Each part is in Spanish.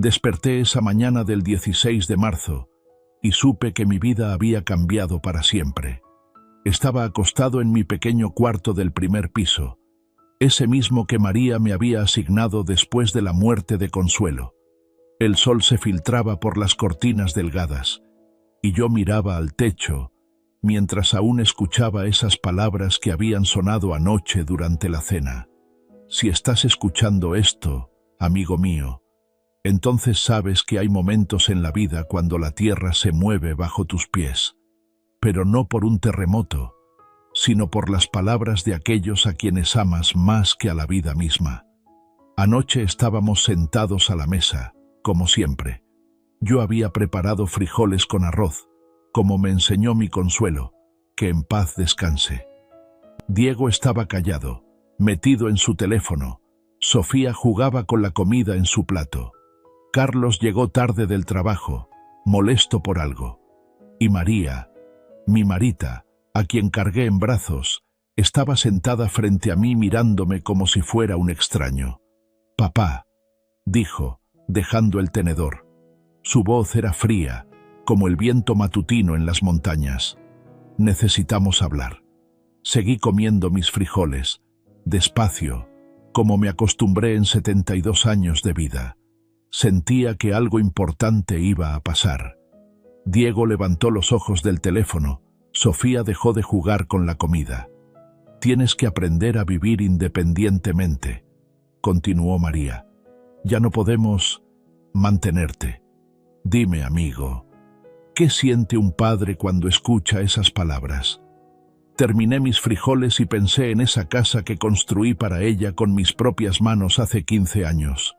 Desperté esa mañana del 16 de marzo y supe que mi vida había cambiado para siempre. Estaba acostado en mi pequeño cuarto del primer piso, ese mismo que María me había asignado después de la muerte de Consuelo. El sol se filtraba por las cortinas delgadas y yo miraba al techo mientras aún escuchaba esas palabras que habían sonado anoche durante la cena. Si estás escuchando esto, amigo mío, entonces sabes que hay momentos en la vida cuando la tierra se mueve bajo tus pies, pero no por un terremoto, sino por las palabras de aquellos a quienes amas más que a la vida misma. Anoche estábamos sentados a la mesa, como siempre. Yo había preparado frijoles con arroz, como me enseñó mi Consuelo, que en paz descanse. Diego estaba callado, metido en su teléfono. Sofía jugaba con la comida en su plato. Carlos llegó tarde del trabajo, molesto por algo. Y María, mi Marita, a quien cargué en brazos, estaba sentada frente a mí mirándome como si fuera un extraño. «Papá», dijo, dejando el tenedor. Su voz era fría, como el viento matutino en las montañas. «Necesitamos hablar». Seguí comiendo mis frijoles, despacio, como me acostumbré en 72 años de vida. Sentía que algo importante iba a pasar. Diego levantó los ojos del teléfono. Sofía dejó de jugar con la comida. «Tienes que aprender a vivir independientemente», continuó María. «Ya no podemos mantenerte». Dime, amigo, ¿qué siente un padre cuando escucha esas palabras? Terminé mis frijoles y pensé en esa casa que construí para ella con mis propias manos hace 15 años.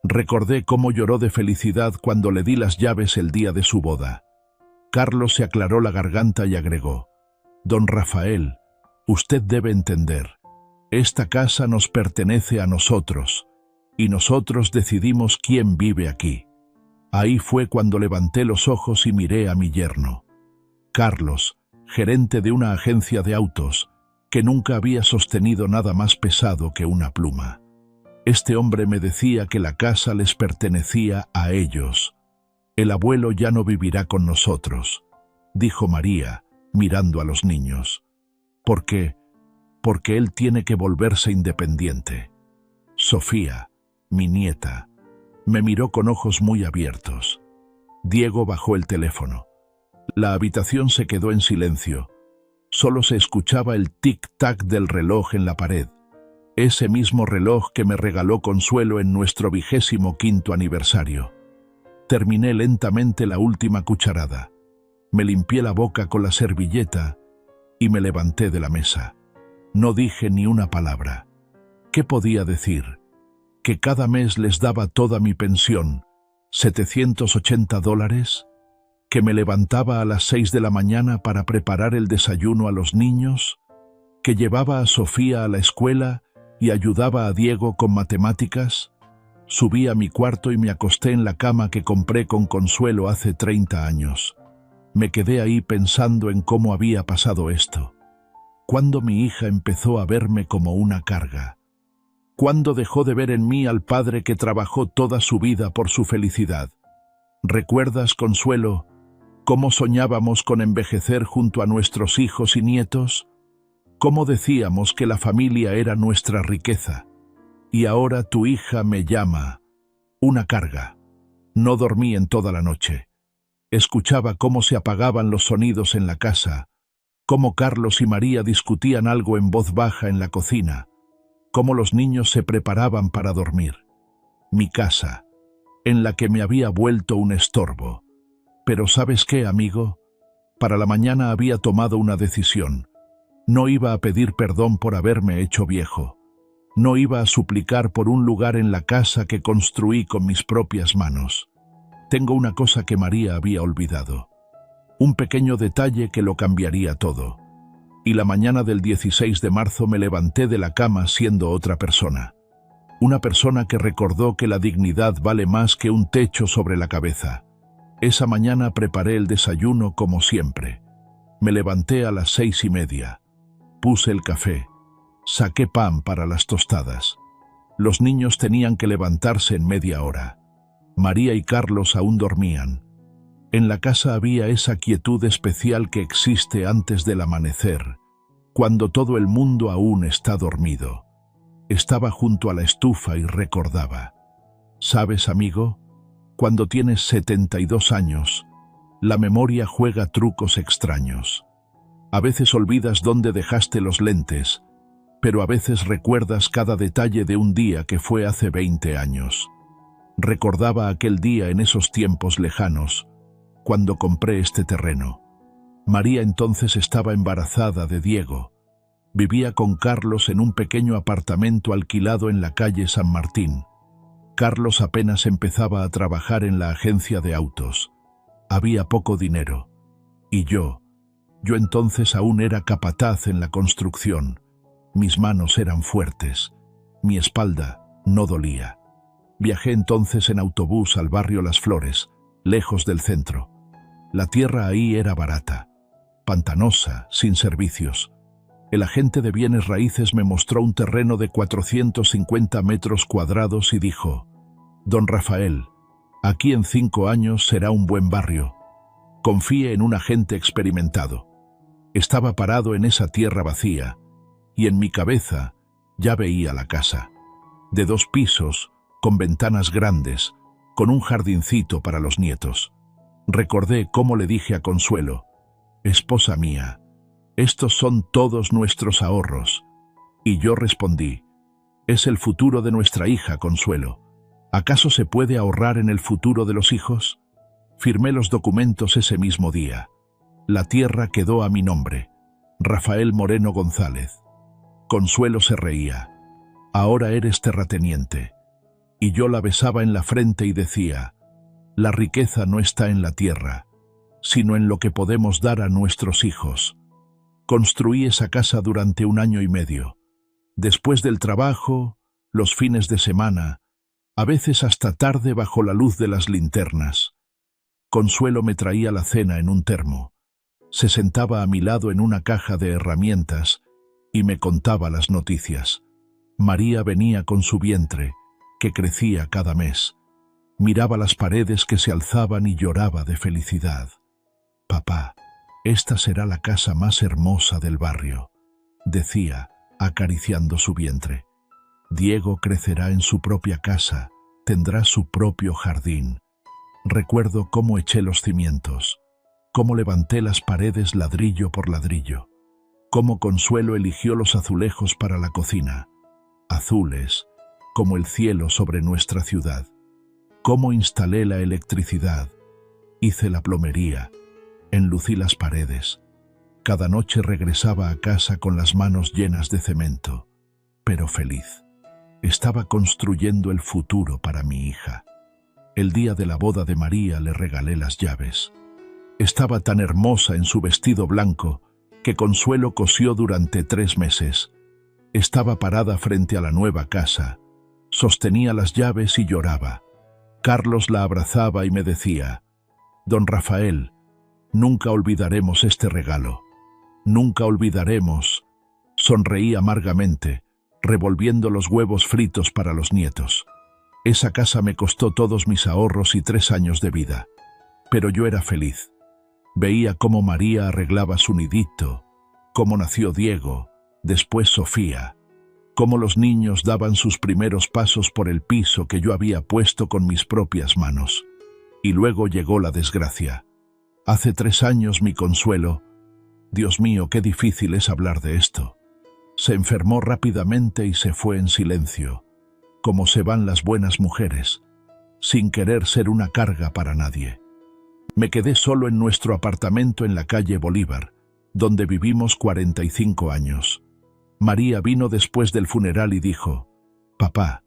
Recordé cómo lloró de felicidad cuando le di las llaves el día de su boda. Carlos se aclaró la garganta y agregó: «Don Rafael, usted debe entender, esta casa nos pertenece a nosotros, y nosotros decidimos quién vive aquí». Ahí fue cuando levanté los ojos y miré a mi yerno. Carlos, gerente de una agencia de autos, que nunca había sostenido nada más pesado que una pluma. Este hombre me decía que la casa les pertenecía a ellos. «El abuelo ya no vivirá con nosotros», dijo María, mirando a los niños. «¿Por qué? Porque él tiene que volverse independiente». Sofía, mi nieta, me miró con ojos muy abiertos. Diego bajó el teléfono. La habitación se quedó en silencio. Solo se escuchaba el tic-tac del reloj en la pared, ese mismo reloj que me regaló Consuelo en nuestro 25º aniversario. Terminé lentamente la última cucharada. Me limpié la boca con la servilleta y me levanté de la mesa. No dije ni una palabra. ¿Qué podía decir? ¿Que cada mes les daba toda mi pensión, $780? ¿Que me levantaba a las 6 de la mañana para preparar el desayuno a los niños? ¿Que llevaba a Sofía a la escuela y ayudaba a Diego con matemáticas? Subí a mi cuarto y me acosté en la cama que compré con Consuelo hace 30 años. Me quedé ahí pensando en cómo había pasado esto. ¿Cuándo mi hija empezó a verme como una carga? ¿Cuándo dejó de ver en mí al padre que trabajó toda su vida por su felicidad? ¿Recuerdas, Consuelo, cómo soñábamos con envejecer junto a nuestros hijos y nietos? ¿Cómo decíamos que la familia era nuestra riqueza? Y ahora tu hija me llama una carga. No dormí en toda la noche. Escuchaba cómo se apagaban los sonidos en la casa, cómo Carlos y María discutían algo en voz baja en la cocina, cómo los niños se preparaban para dormir. Mi casa, en la que me había vuelto un estorbo. Pero ¿sabes qué, amigo? Para la mañana había tomado una decisión. No iba a pedir perdón por haberme hecho viejo. No iba a suplicar por un lugar en la casa que construí con mis propias manos. Tengo una cosa que María había olvidado. Un pequeño detalle que lo cambiaría todo. Y la mañana del 16 de marzo me levanté de la cama siendo otra persona. Una persona que recordó que la dignidad vale más que un techo sobre la cabeza. Esa mañana preparé el desayuno como siempre. Me levanté a las 6:30. Puse el café. Saqué pan para las tostadas. Los niños tenían que levantarse en media hora. María y Carlos aún dormían. En la casa había esa quietud especial que existe antes del amanecer, cuando todo el mundo aún está dormido. Estaba junto a la estufa y recordaba. ¿Sabes, amigo? Cuando tienes 72 años, la memoria juega trucos extraños. A veces olvidas dónde dejaste los lentes, pero a veces recuerdas cada detalle de un día que fue hace 20 años. Recordaba aquel día en esos tiempos lejanos, cuando compré este terreno. María entonces estaba embarazada de Diego. Vivía con Carlos en un pequeño apartamento alquilado en la calle San Martín. Carlos apenas empezaba a trabajar en la agencia de autos. Había poco dinero. Y yo entonces aún era capataz en la construcción. Mis manos eran fuertes. Mi espalda no dolía. Viajé entonces en autobús al barrio Las Flores, lejos del centro. La tierra ahí era barata, pantanosa, sin servicios. El agente de bienes raíces me mostró un terreno de 450 metros cuadrados y dijo: «Don Rafael, aquí en 5 años será un buen barrio. Confíe en un agente experimentado». Estaba parado en esa tierra vacía, y en mi cabeza ya veía la casa. De 2 pisos, con ventanas grandes, con un jardincito para los nietos. Recordé cómo le dije a Consuelo: «Esposa mía, estos son todos nuestros ahorros». Y yo respondí: «Es el futuro de nuestra hija, Consuelo. ¿Acaso se puede ahorrar en el futuro de los hijos?». Firmé los documentos ese mismo día. La tierra quedó a mi nombre, Rafael Moreno González. Consuelo se reía. «Ahora eres terrateniente». Y yo la besaba en la frente y decía: «La riqueza no está en la tierra, sino en lo que podemos dar a nuestros hijos». Construí esa casa durante 1 año y medio. Después del trabajo, los fines de semana, a veces hasta tarde bajo la luz de las linternas. Consuelo me traía la cena en un termo. Se sentaba a mi lado en una caja de herramientas y me contaba las noticias. María venía con su vientre, que crecía cada mes. Miraba las paredes que se alzaban y lloraba de felicidad. «Papá, esta será la casa más hermosa del barrio», decía, acariciando su vientre. «Diego crecerá en su propia casa, tendrá su propio jardín». Recuerdo cómo eché los cimientos, cómo levanté las paredes ladrillo por ladrillo, cómo Consuelo eligió los azulejos para la cocina, azules, como el cielo sobre nuestra ciudad, cómo instalé la electricidad, hice la plomería, enlucí las paredes. Cada noche regresaba a casa con las manos llenas de cemento, pero feliz. Estaba construyendo el futuro para mi hija. El día de la boda de María le regalé las llaves. Estaba tan hermosa en su vestido blanco que Consuelo cosió durante 3 meses. Estaba parada frente a la nueva casa, sostenía las llaves y lloraba. Carlos la abrazaba y me decía: «Don Rafael, nunca olvidaremos este regalo. Nunca olvidaremos». Sonreí amargamente, revolviendo los huevos fritos para los nietos. Esa casa me costó todos mis ahorros y 3 años de vida. Pero yo era feliz. Veía cómo María arreglaba su nidito, cómo nació Diego, después Sofía, cómo los niños daban sus primeros pasos por el piso que yo había puesto con mis propias manos. Y luego llegó la desgracia. Hace 3 años mi Consuelo, Dios mío, qué difícil es hablar de esto, se enfermó rápidamente y se fue en silencio, como se van las buenas mujeres, sin querer ser una carga para nadie. Me quedé solo en nuestro apartamento en la calle Bolívar, donde vivimos 45 años. María vino después del funeral y dijo: «Papá,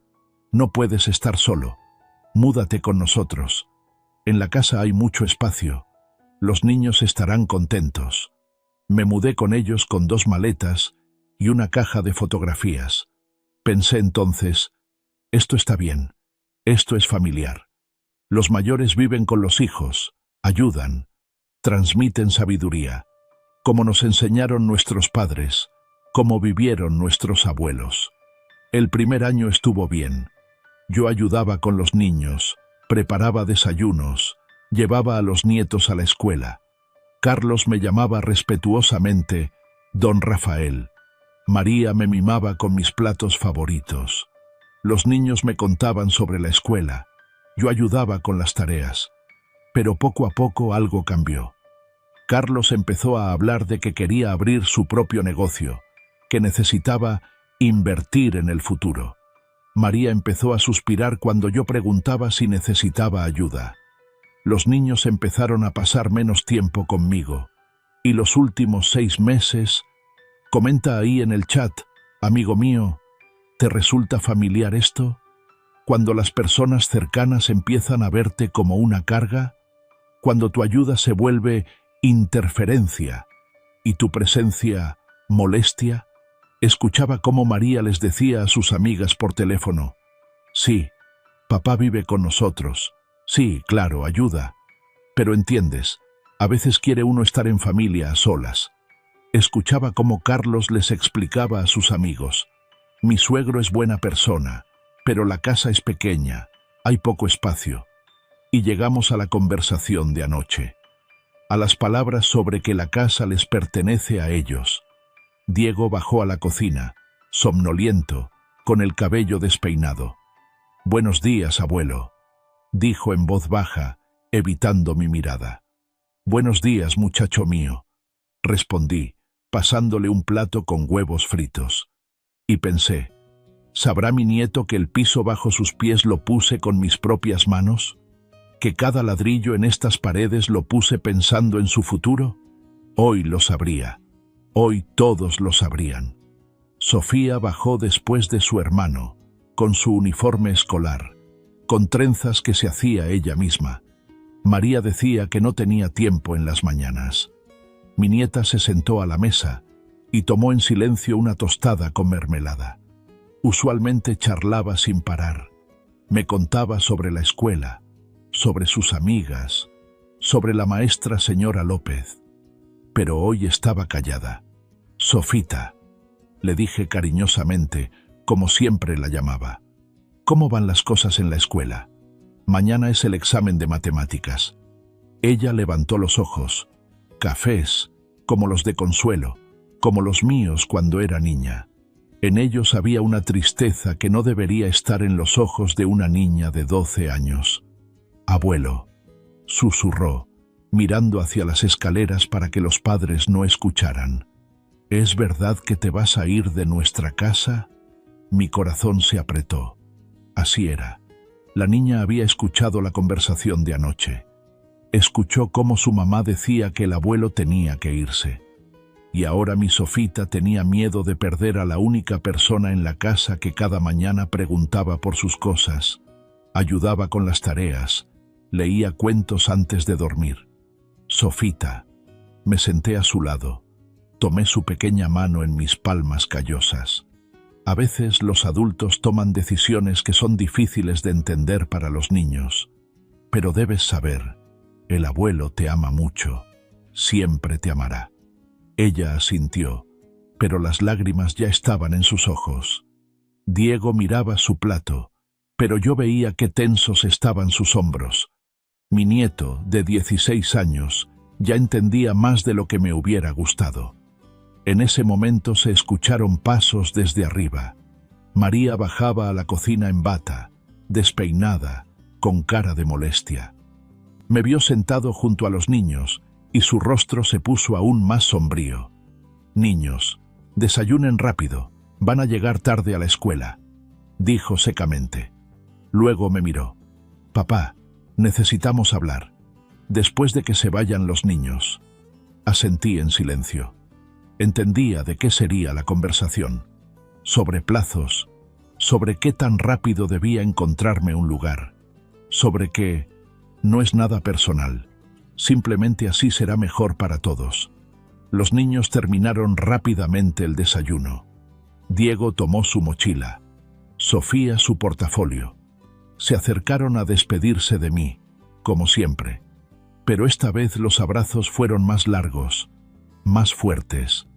no puedes estar solo, múdate con nosotros. En la casa hay mucho espacio, los niños estarán contentos». Me mudé con ellos con 2 maletas y una caja de fotografías. Pensé entonces: esto está bien, esto es familiar. Los mayores viven con los hijos, ayudan, transmiten sabiduría, como nos enseñaron nuestros padres, como vivieron nuestros abuelos. El primer año estuvo bien. Yo ayudaba con los niños, Preparaba desayunos, llevaba a los nietos a la escuela. Carlos me llamaba respetuosamente Don Rafael. María me mimaba con mis platos favoritos. Los niños me contaban sobre la escuela. Yo ayudaba con las tareas. Pero poco a poco algo cambió. Carlos empezó a hablar de que quería abrir su propio negocio, que necesitaba invertir en el futuro. María empezó a suspirar cuando yo preguntaba si necesitaba ayuda. Los niños empezaron a pasar menos tiempo conmigo. Y los últimos 6 meses... Comenta ahí en el chat, amigo mío, ¿te resulta familiar esto? Cuando las personas cercanas empiezan a verte como una carga, cuando tu ayuda se vuelve interferencia y tu presencia molestia. Escuchaba cómo María les decía a sus amigas por teléfono: sí, papá vive con nosotros, sí, claro, ayuda, pero entiendes, a veces quiere uno estar en familia a solas. Escuchaba cómo Carlos les explicaba a sus amigos: mi suegro es buena persona, pero la casa es pequeña, hay poco espacio. Y llegamos a la conversación de anoche, a las palabras sobre que la casa les pertenece a ellos. Diego bajó a la cocina, somnoliento, con el cabello despeinado. «Buenos días, abuelo», dijo en voz baja, evitando mi mirada. «Buenos días, muchacho mío», respondí, pasándole un plato con huevos fritos. Y pensé, ¿sabrá mi nieto que el piso bajo sus pies lo puse con mis propias manos? ¿Que cada ladrillo en estas paredes lo puse pensando en su futuro? Hoy lo sabría. Hoy todos lo sabrían. Sofía bajó después de su hermano, con su uniforme escolar, con trenzas que se hacía ella misma. María decía que no tenía tiempo en las mañanas. Mi nieta se sentó a la mesa y tomó en silencio una tostada con mermelada. Usualmente charlaba sin parar. Me contaba sobre la escuela, sobre sus amigas, sobre la maestra señora López. Pero hoy estaba callada. «Sofita», le dije cariñosamente, como siempre la llamaba. «¿Cómo van las cosas en la escuela? Mañana es el examen de matemáticas». Ella levantó los ojos. Cafés, como los de Consuelo, como los míos cuando era niña. En ellos había una tristeza que no debería estar en los ojos de una niña de 12 años. «Abuelo», susurró, mirando hacia las escaleras para que los padres no escucharan. «¿Es verdad que te vas a ir de nuestra casa?» Mi corazón se apretó. Así era. La niña había escuchado la conversación de anoche. Escuchó cómo su mamá decía que el abuelo tenía que irse. Y ahora mi Sofita tenía miedo de perder a la única persona en la casa que cada mañana preguntaba por sus cosas, ayudaba con las tareas, leía cuentos antes de dormir. «Sofita». Me senté a su lado. Tomé su pequeña mano en mis palmas callosas. A veces los adultos toman decisiones que son difíciles de entender para los niños. Pero debes saber, el abuelo te ama mucho, siempre te amará. Ella asintió, pero las lágrimas ya estaban en sus ojos. Diego miraba su plato, pero yo veía qué tensos estaban sus hombros. Mi nieto, de 16 años, ya entendía más de lo que me hubiera gustado. En ese momento se escucharon pasos desde arriba. María bajaba a la cocina en bata, despeinada, con cara de molestia. Me vio sentado junto a los niños y su rostro se puso aún más sombrío. «Niños, desayunen rápido, van a llegar tarde a la escuela», dijo secamente. Luego me miró. «Papá, necesitamos hablar, después de que se vayan los niños». Asentí en silencio. Entendía de qué sería la conversación. Sobre plazos, sobre qué tan rápido debía encontrarme un lugar, sobre que no es nada personal, simplemente así será mejor para todos. Los niños terminaron rápidamente el desayuno. Diego tomó su mochila, Sofía su portafolio. Se acercaron a despedirse de mí, como siempre, pero esta vez los abrazos fueron más largos, más fuertes.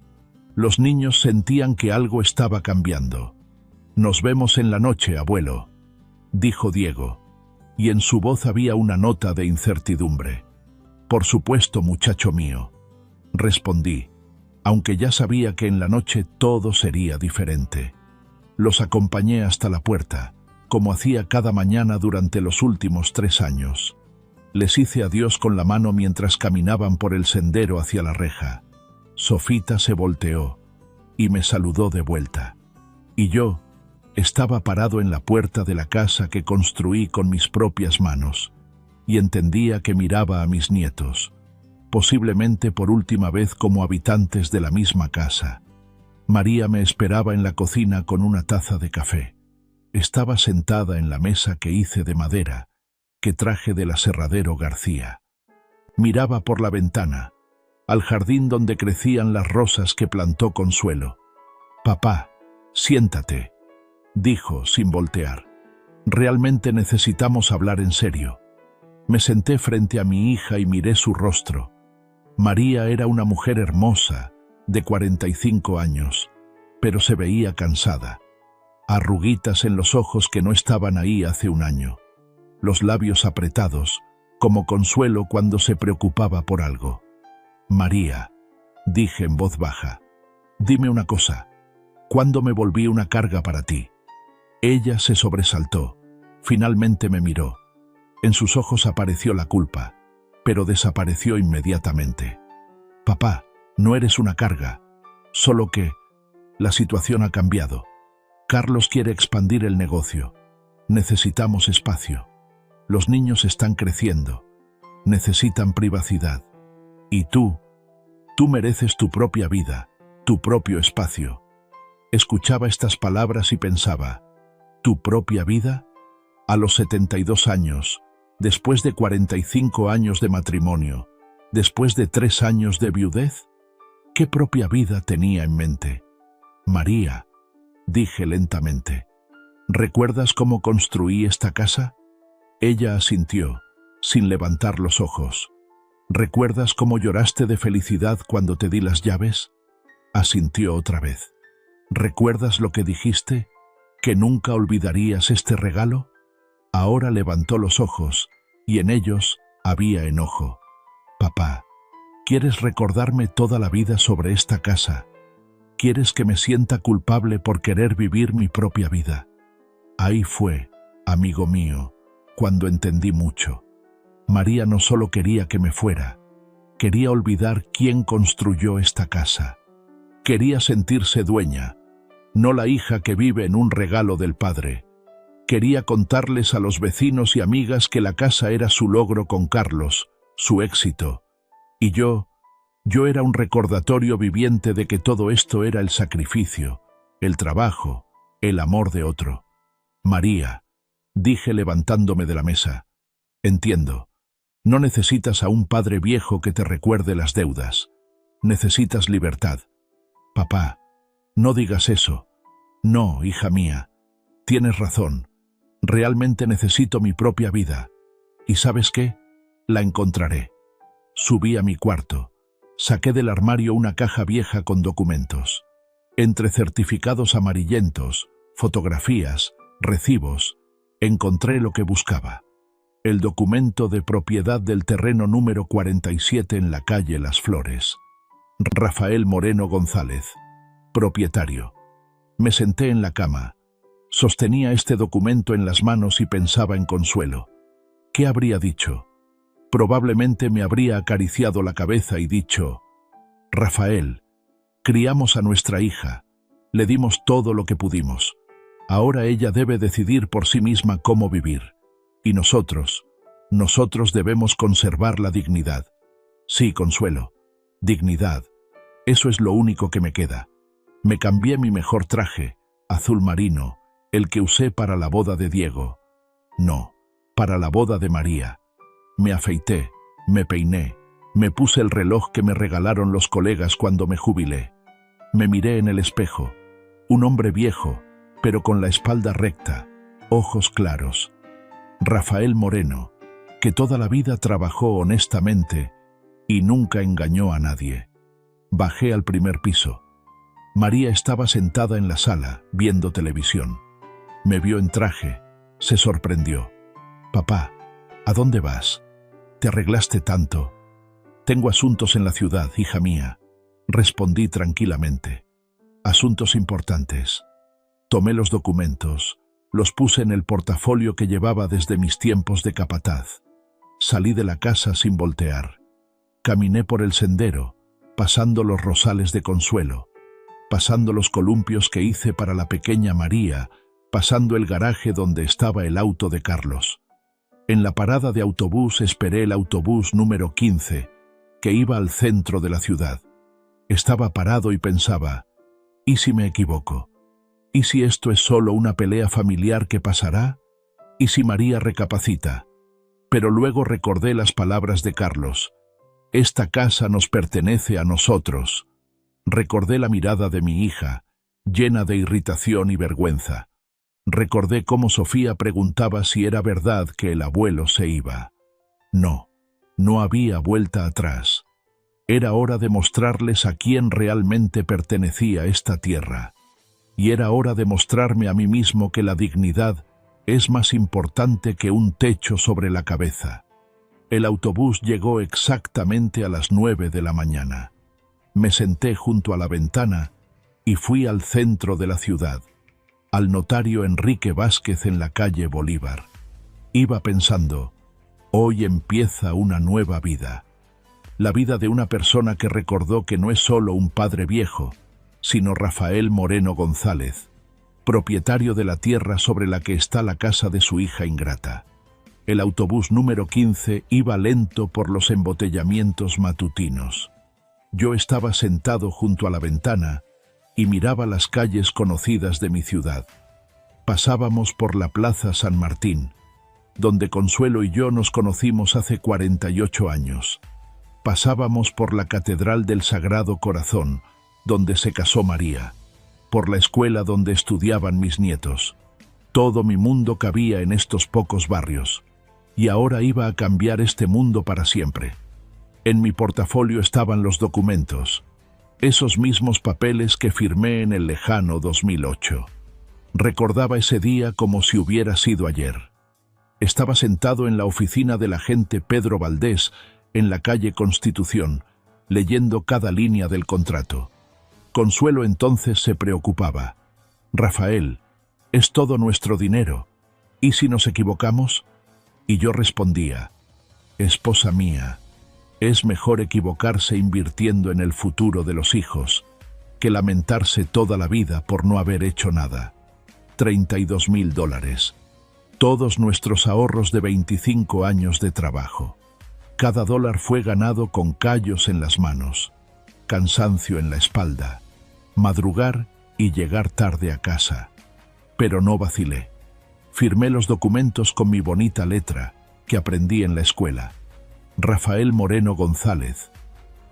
Los niños sentían que algo estaba cambiando. «Nos vemos en la noche, abuelo», dijo Diego. y en su voz había una nota de incertidumbre. «Por supuesto, muchacho mío», respondí, aunque ya sabía que en la noche todo sería diferente. Los acompañé hasta la puerta, como hacía cada mañana durante los últimos 3 años. Les hice adiós con la mano mientras caminaban por el sendero hacia la reja. Sofita se volteó y me saludó de vuelta. Y yo estaba parado en la puerta de la casa que construí con mis propias manos, y entendía que miraba a mis nietos, posiblemente por última vez como habitantes de la misma casa. María me esperaba en la cocina con una taza de café. Estaba sentada en la mesa que hice de madera, que traje del aserradero García. Miraba por la ventana, al jardín donde crecían las rosas que plantó Consuelo. «Papá, siéntate», dijo sin voltear. «Realmente necesitamos hablar en serio». Me senté frente a mi hija y miré su rostro. María era una mujer hermosa, de 45 años, pero se veía cansada. Arruguitas en los ojos que no estaban ahí hace un año. Los labios apretados, como Consuelo cuando se preocupaba por algo. «María», dije en voz baja, «dime una cosa. ¿Cuándo me volví una carga para ti?» Ella se sobresaltó. Finalmente me miró. En sus ojos apareció la culpa, pero desapareció inmediatamente. «Papá, no eres una carga, solo que la situación ha cambiado. Carlos quiere expandir el negocio. Necesitamos espacio. Los niños están creciendo. Necesitan privacidad. Y tú mereces tu propia vida, tu propio espacio». Escuchaba estas palabras y pensaba, ¿tu propia vida? A los 72 años, después de 45 años de matrimonio, después de 3 años de viudez, ¿qué propia vida tenía en mente? «María», dije lentamente, «¿recuerdas cómo construí esta casa?» Ella asintió, sin levantar los ojos. «¿Recuerdas cómo lloraste de felicidad cuando te di las llaves?» Asintió otra vez. «¿Recuerdas lo que dijiste? ¿Que nunca olvidarías este regalo?» Ahora levantó los ojos, y en ellos había enojo. «Papá, ¿quieres recordarme toda la vida sobre esta casa? ¿Quieres que me sienta culpable por querer vivir mi propia vida?» Ahí fue, amigo mío, cuando entendí mucho. María no solo quería que me fuera, quería olvidar quién construyó esta casa. Quería sentirse dueña, no la hija que vive en un regalo del padre. Quería contarles a los vecinos y amigas que la casa era su logro con Carlos, su éxito. Y yo era un recordatorio viviente de que todo esto era el sacrificio, el trabajo, el amor de otro. «María», dije levantándome de la mesa, «entiendo. No necesitas a un padre viejo que te recuerde las deudas. Necesitas libertad. Papá, no digas eso. No, hija mía. Tienes razón. Realmente necesito mi propia vida. ¿Y sabes qué? La encontraré». Subí a mi cuarto. Saqué del armario una caja vieja con documentos. Entre certificados amarillentos, fotografías, recibos, encontré lo que buscaba. El documento de propiedad del terreno número 47 en la calle Las Flores. Rafael Moreno González, propietario. Me senté en la cama. Sostenía este documento en las manos y pensaba en Consuelo. ¿Qué habría dicho? Probablemente me habría acariciado la cabeza y dicho: «Rafael, criamos a nuestra hija, le dimos todo lo que pudimos. Ahora ella debe decidir por sí misma cómo vivir. Y nosotros debemos conservar la dignidad». Sí, Consuelo, dignidad. Eso es lo único que me queda. Me cambié mi mejor traje, azul marino, el que usé para la boda de Diego. No, para la boda de María. Me afeité, me peiné, me puse el reloj que me regalaron los colegas cuando me jubilé. Me miré en el espejo, un hombre viejo, pero con la espalda recta, ojos claros. Rafael Moreno, que toda la vida trabajó honestamente y nunca engañó a nadie. Bajé al primer piso. María estaba sentada en la sala, viendo televisión. Me vio en traje, se sorprendió. «Papá, ¿A dónde vas? Te arreglaste tanto. Tengo asuntos en la ciudad, hija mía, respondí tranquilamente. Asuntos importantes. Tomé los documentos, los puse en el portafolio que llevaba desde mis tiempos de capataz. Salí de la casa sin voltear. Caminé por el sendero, pasando los rosales de Consuelo, pasando los columpios que hice para la pequeña María, pasando el garaje donde estaba el auto de Carlos. En la parada de autobús esperé el autobús número 15, que iba al centro de la ciudad. Estaba parado y pensaba, ¿y si me equivoco? ¿Y si esto es solo una pelea familiar que pasará? ¿Y si María recapacita? Pero luego recordé las palabras de Carlos. Esta casa nos pertenece a nosotros. Recordé la mirada de mi hija, llena de irritación y vergüenza. Recordé cómo Sofía preguntaba si era verdad que el abuelo se iba. No, no había vuelta atrás. Era hora de mostrarles a quién realmente pertenecía esta tierra. Y era hora de mostrarme a mí mismo que la dignidad es más importante que un techo sobre la cabeza. El autobús llegó exactamente a las 9 de la mañana. Me senté junto a la ventana y fui al centro de la ciudad, al notario Enrique Vázquez en la calle Bolívar. Iba pensando, hoy empieza una nueva vida. La vida de una persona que recordó que no es solo un padre viejo, sino Rafael Moreno González, propietario de la tierra sobre la que está la casa de su hija ingrata. El autobús número 15 iba lento por los embotellamientos matutinos. Yo estaba sentado junto a la ventana y miraba las calles conocidas de mi ciudad. Pasábamos por la Plaza San Martín, donde Consuelo y yo nos conocimos hace 48 años. Pasábamos por la Catedral del Sagrado Corazón, donde se casó María, por la escuela donde estudiaban mis nietos. Todo mi mundo cabía en estos pocos barrios, y ahora iba a cambiar este mundo para siempre. En mi portafolio estaban los documentos, esos mismos papeles que firmé en el lejano 2008. Recordaba ese día como si hubiera sido ayer. Estaba sentado en la oficina del agente Pedro Valdés, en la calle Constitución, leyendo cada línea del contrato. Consuelo entonces se preocupaba. Rafael, es todo nuestro dinero. ¿Y si nos equivocamos? Y yo respondía, esposa mía, es mejor equivocarse invirtiendo en el futuro de los hijos que lamentarse toda la vida por no haber hecho nada. $32,000. Todos nuestros ahorros de 25 años de trabajo. Cada dólar fue ganado con callos en las manos, cansancio en la espalda, madrugar y llegar tarde a casa. Pero no vacilé. Firmé los documentos con mi bonita letra, que aprendí en la escuela. Rafael Moreno González,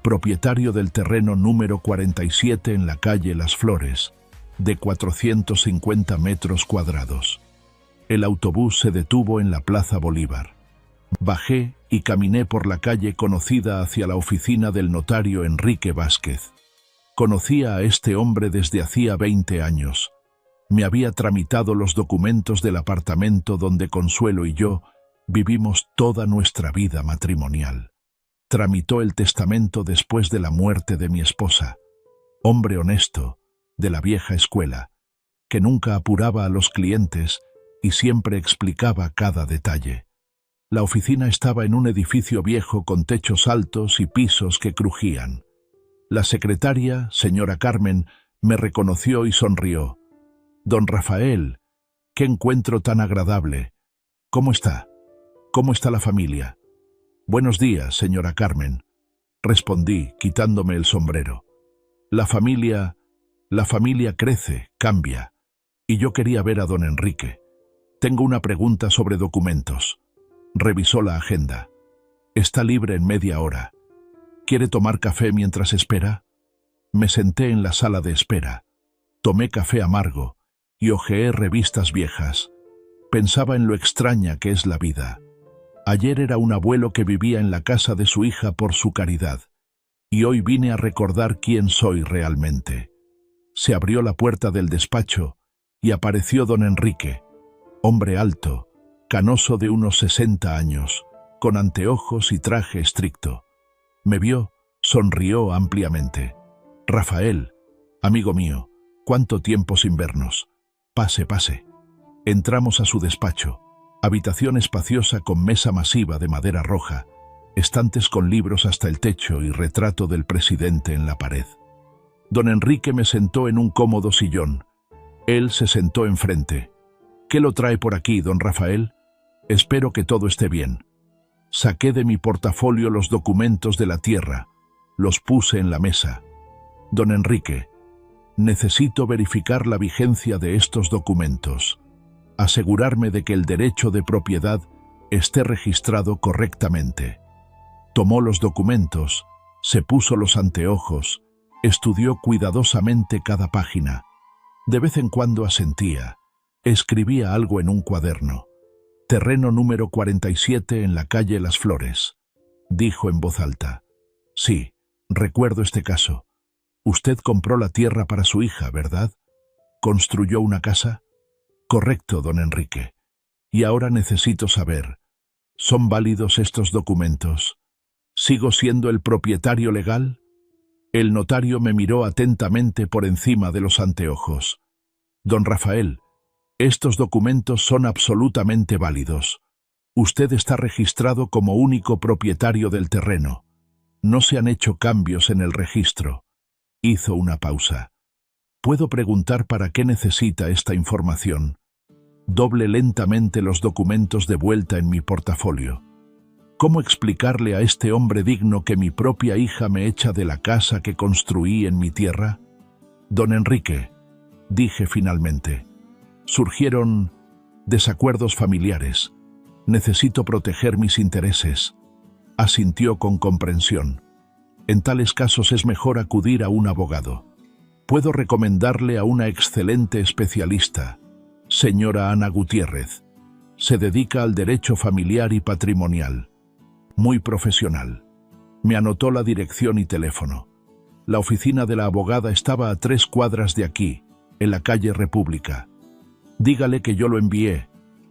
propietario del terreno número 47 en la calle Las Flores, de 450 metros cuadrados. El autobús se detuvo en la Plaza Bolívar. Bajé y caminé por la calle conocida hacia la oficina del notario Enrique Vázquez. Conocía a este hombre desde hacía 20 años. Me había tramitado los documentos del apartamento donde Consuelo y yo vivimos toda nuestra vida matrimonial. Tramitó el testamento después de la muerte de mi esposa. Hombre honesto, de la vieja escuela, que nunca apuraba a los clientes y siempre explicaba cada detalle. La oficina estaba en un edificio viejo con techos altos y pisos que crujían. La secretaria, señora Carmen, me reconoció y sonrió. Don Rafael, qué encuentro tan agradable. ¿Cómo está? ¿Cómo está la familia? Buenos días, señora Carmen, respondí, quitándome el sombrero. La familia crece, cambia, y yo quería ver a don Enrique. Tengo una pregunta sobre documentos. Revisó la agenda. Está libre en media hora. ¿Quiere tomar café mientras espera? Me senté en la sala de espera. Tomé café amargo y hojeé revistas viejas. Pensaba en lo extraña que es la vida. Ayer era un abuelo que vivía en la casa de su hija por su caridad, y hoy vine a recordar quién soy realmente. Se abrió la puerta del despacho y apareció don Enrique, hombre alto, canoso de unos 60 años, con anteojos y traje estricto. Me vio, sonrió ampliamente. «Rafael, amigo mío, cuánto tiempo sin vernos. Pase, pase». Entramos a su despacho, habitación espaciosa con mesa masiva de madera roja, estantes con libros hasta el techo y retrato del presidente en la pared. Don Enrique me sentó en un cómodo sillón. Él se sentó enfrente. «¿Qué lo trae por aquí, don Rafael? Espero que todo esté bien». Saqué de mi portafolio los documentos de la tierra, los puse en la mesa. «Don Enrique, necesito verificar la vigencia de estos documentos, asegurarme de que el derecho de propiedad esté registrado correctamente». Tomó los documentos, se puso los anteojos, estudió cuidadosamente cada página. De vez en cuando asentía, escribía algo en un cuaderno. «Terreno número 47 en la calle Las Flores», dijo en voz alta. «Sí, recuerdo este caso. Usted compró la tierra para su hija, ¿verdad? ¿Construyó una casa?» «Correcto, don Enrique. Y ahora necesito saber, ¿son válidos estos documentos? ¿Sigo siendo el propietario legal?» El notario me miró atentamente por encima de los anteojos. «Don Rafael, estos documentos son absolutamente válidos. Usted está registrado como único propietario del terreno. No se han hecho cambios en el registro». Hizo una pausa. «¿Puedo preguntar para qué necesita esta información?» Doblé lentamente los documentos de vuelta en mi portafolio. ¿Cómo explicarle a este hombre digno que mi propia hija me echa de la casa que construí en mi tierra? «Don Enrique», dije finalmente, «surgieron desacuerdos familiares. Necesito proteger mis intereses». Asintió con comprensión. «En tales casos es mejor acudir a un abogado. Puedo recomendarle a una excelente especialista, señora Ana Gutiérrez. Se dedica al derecho familiar y patrimonial. Muy profesional». Me anotó la dirección y teléfono. La oficina de la abogada estaba a 3 cuadras de aquí, en la calle República. «Dígale que yo lo envié.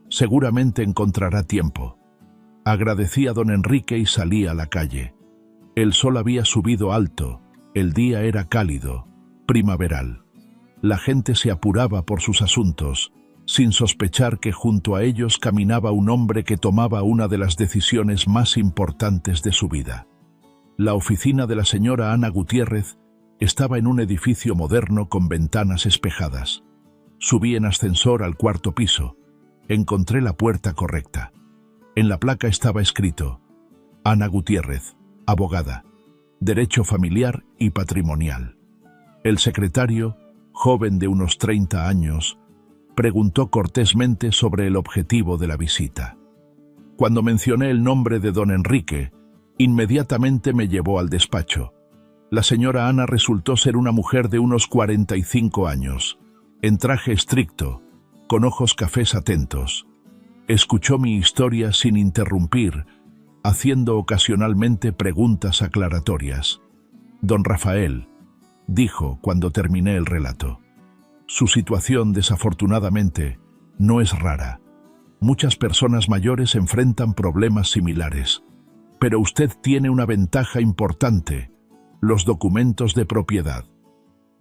Seguramente encontrará tiempo». Agradecí a don Enrique y salí a la calle. El sol había subido alto, el día era cálido, primaveral. La gente se apuraba por sus asuntos, sin sospechar que junto a ellos caminaba un hombre que tomaba una de las decisiones más importantes de su vida. La oficina de la señora Ana Gutiérrez estaba en un edificio moderno con ventanas espejadas. Subí en ascensor al 4º piso. Encontré la puerta correcta. En la placa estaba escrito: «Ana Gutiérrez, abogada, derecho familiar y patrimonial». El secretario, joven de unos 30 años, preguntó cortésmente sobre el objetivo de la visita. Cuando mencioné el nombre de don Enrique, inmediatamente me llevó al despacho. La señora Ana resultó ser una mujer de unos 45 años, en traje estricto, con ojos cafés atentos. Escuchó mi historia sin interrumpir, haciendo ocasionalmente preguntas aclaratorias. «Don Rafael», dijo cuando terminé el relato, «su situación, desafortunadamente, no es rara. Muchas personas mayores enfrentan problemas similares. Pero usted tiene una ventaja importante: los documentos de propiedad».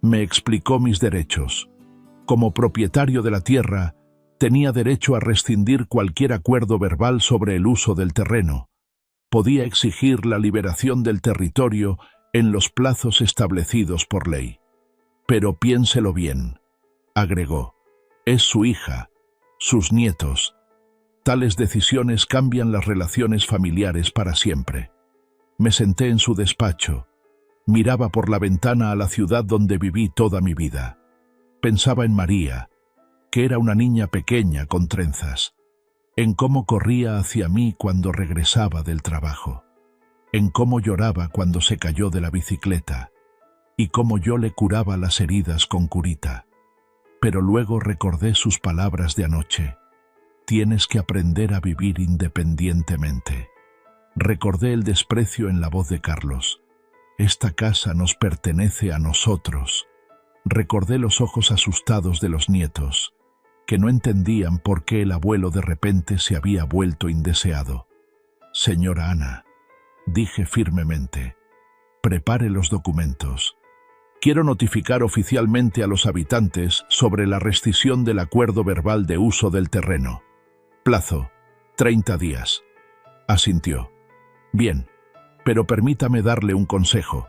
Me explicó mis derechos. Como propietario de la tierra, tenía derecho a rescindir cualquier acuerdo verbal sobre el uso del terreno. Podía exigir la liberación del territorio en los plazos establecidos por ley. «Pero piénselo bien», agregó, «es su hija, sus nietos. Tales decisiones cambian las relaciones familiares para siempre». Me senté en su despacho. Miraba por la ventana a la ciudad donde viví toda mi vida. Pensaba en María, que era una niña pequeña con trenzas, en cómo corría hacia mí cuando regresaba del trabajo, en cómo lloraba cuando se cayó de la bicicleta, y cómo yo le curaba las heridas con curita. Pero luego recordé sus palabras de anoche: «Tienes que aprender a vivir independientemente». Recordé el desprecio en la voz de Carlos: «Esta casa nos pertenece a nosotros». Recordé los ojos asustados de los nietos: que no entendían por qué el abuelo de repente se había vuelto indeseado. «Señora Ana», dije firmemente, «prepare los documentos. Quiero notificar oficialmente a los habitantes sobre la rescisión del acuerdo verbal de uso del terreno. Plazo, 30 días. Asintió. «Bien, pero permítame darle un consejo.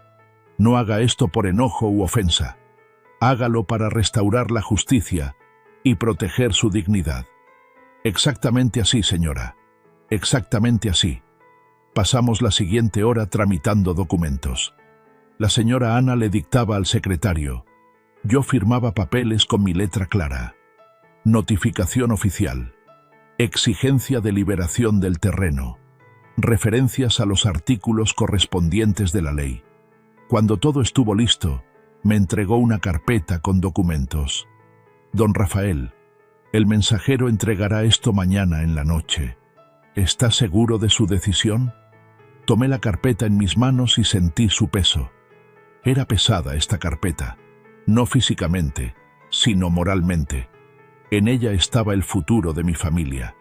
No haga esto por enojo u ofensa. Hágalo para restaurar la justicia y proteger su dignidad». «Exactamente así, señora. Exactamente así». Pasamos la siguiente hora tramitando documentos. La señora Ana le dictaba al secretario. Yo firmaba papeles con mi letra clara. Notificación oficial. Exigencia de liberación del terreno. Referencias a los artículos correspondientes de la ley. Cuando todo estuvo listo, me entregó una carpeta con documentos. «Don Rafael, el mensajero entregará esto mañana en la noche. ¿Está seguro de su decisión?». Tomé la carpeta en mis manos y sentí su peso. Era pesada esta carpeta, no físicamente, sino moralmente. En ella estaba el futuro de mi familia,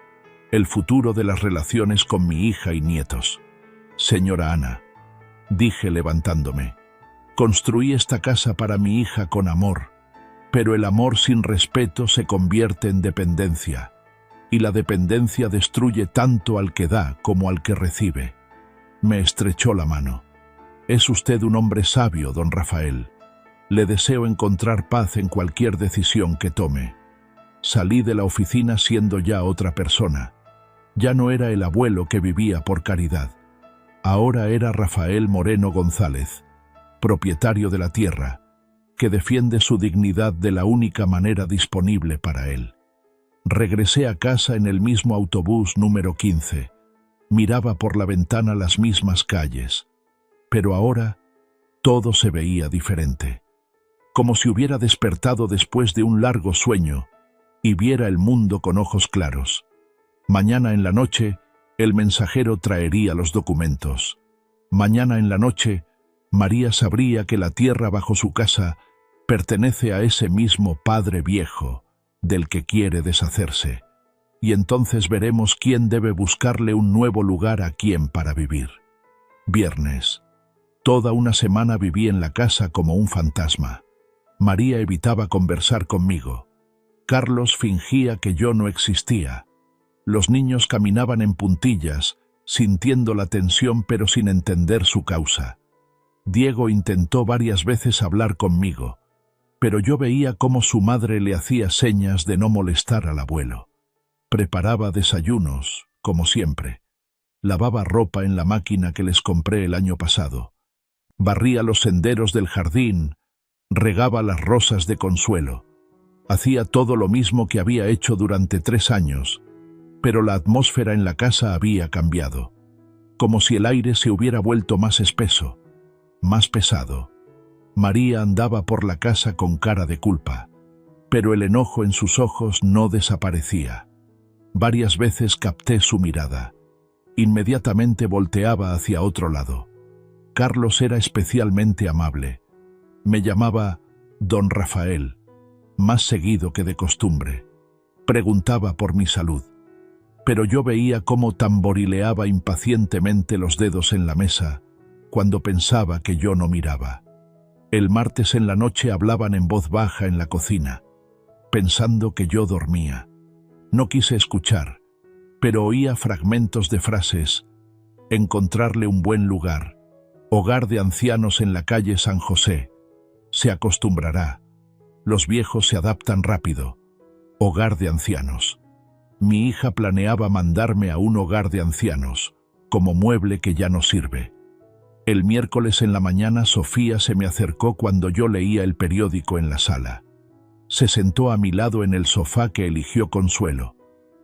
el futuro de las relaciones con mi hija y nietos. «Señora Ana», dije levantándome, «construí esta casa para mi hija con amor, pero el amor sin respeto se convierte en dependencia, y la dependencia destruye tanto al que da como al que recibe». Me estrechó la mano. «Es usted un hombre sabio, don Rafael. Le deseo encontrar paz en cualquier decisión que tome». Salí de la oficina siendo ya otra persona. Ya no era el abuelo que vivía por caridad. Ahora era Rafael Moreno González, propietario de la tierra, que defiende su dignidad de la única manera disponible para él. Regresé a casa en el mismo autobús número 15. Miraba por la ventana las mismas calles, pero ahora todo se veía diferente, como si hubiera despertado después de un largo sueño y viera el mundo con ojos claros. Mañana en la noche, el mensajero traería los documentos. Mañana en la noche, María sabría que la tierra bajo su casa pertenece a ese mismo padre viejo del que quiere deshacerse. Y entonces veremos quién debe buscarle un nuevo lugar a quién para vivir. Viernes. Toda una semana viví en la casa como un fantasma. María evitaba conversar conmigo. Carlos fingía que yo no existía. Los niños caminaban en puntillas, sintiendo la tensión pero sin entender su causa. Diego intentó varias veces hablar conmigo, pero yo veía cómo su madre le hacía señas de no molestar al abuelo. Preparaba desayunos, como siempre. Lavaba ropa en la máquina que les compré el año pasado. Barría los senderos del jardín, regaba las rosas de Consuelo. Hacía todo lo mismo que había hecho durante 3 años, pero la atmósfera en la casa había cambiado, como si el aire se hubiera vuelto más espeso, más pesado. María andaba por la casa con cara de culpa, pero el enojo en sus ojos no desaparecía. Varias veces capté su mirada. Inmediatamente volteaba hacia otro lado. Carlos era especialmente amable. Me llamaba don Rafael, más seguido que de costumbre. Preguntaba por mi salud. Pero yo veía cómo tamborileaba impacientemente los dedos en la mesa cuando pensaba que yo no miraba. El martes en la noche hablaban en voz baja en la cocina, pensando que yo dormía. No quise escuchar, pero oía fragmentos de frases: encontrarle un buen lugar, hogar de ancianos en la calle San José, se acostumbrará, los viejos se adaptan rápido, hogar de ancianos. Mi hija planeaba mandarme a un hogar de ancianos, como mueble que ya no sirve. El miércoles en la mañana Sofía se me acercó cuando yo leía el periódico en la sala. Se sentó a mi lado en el sofá que eligió Consuelo.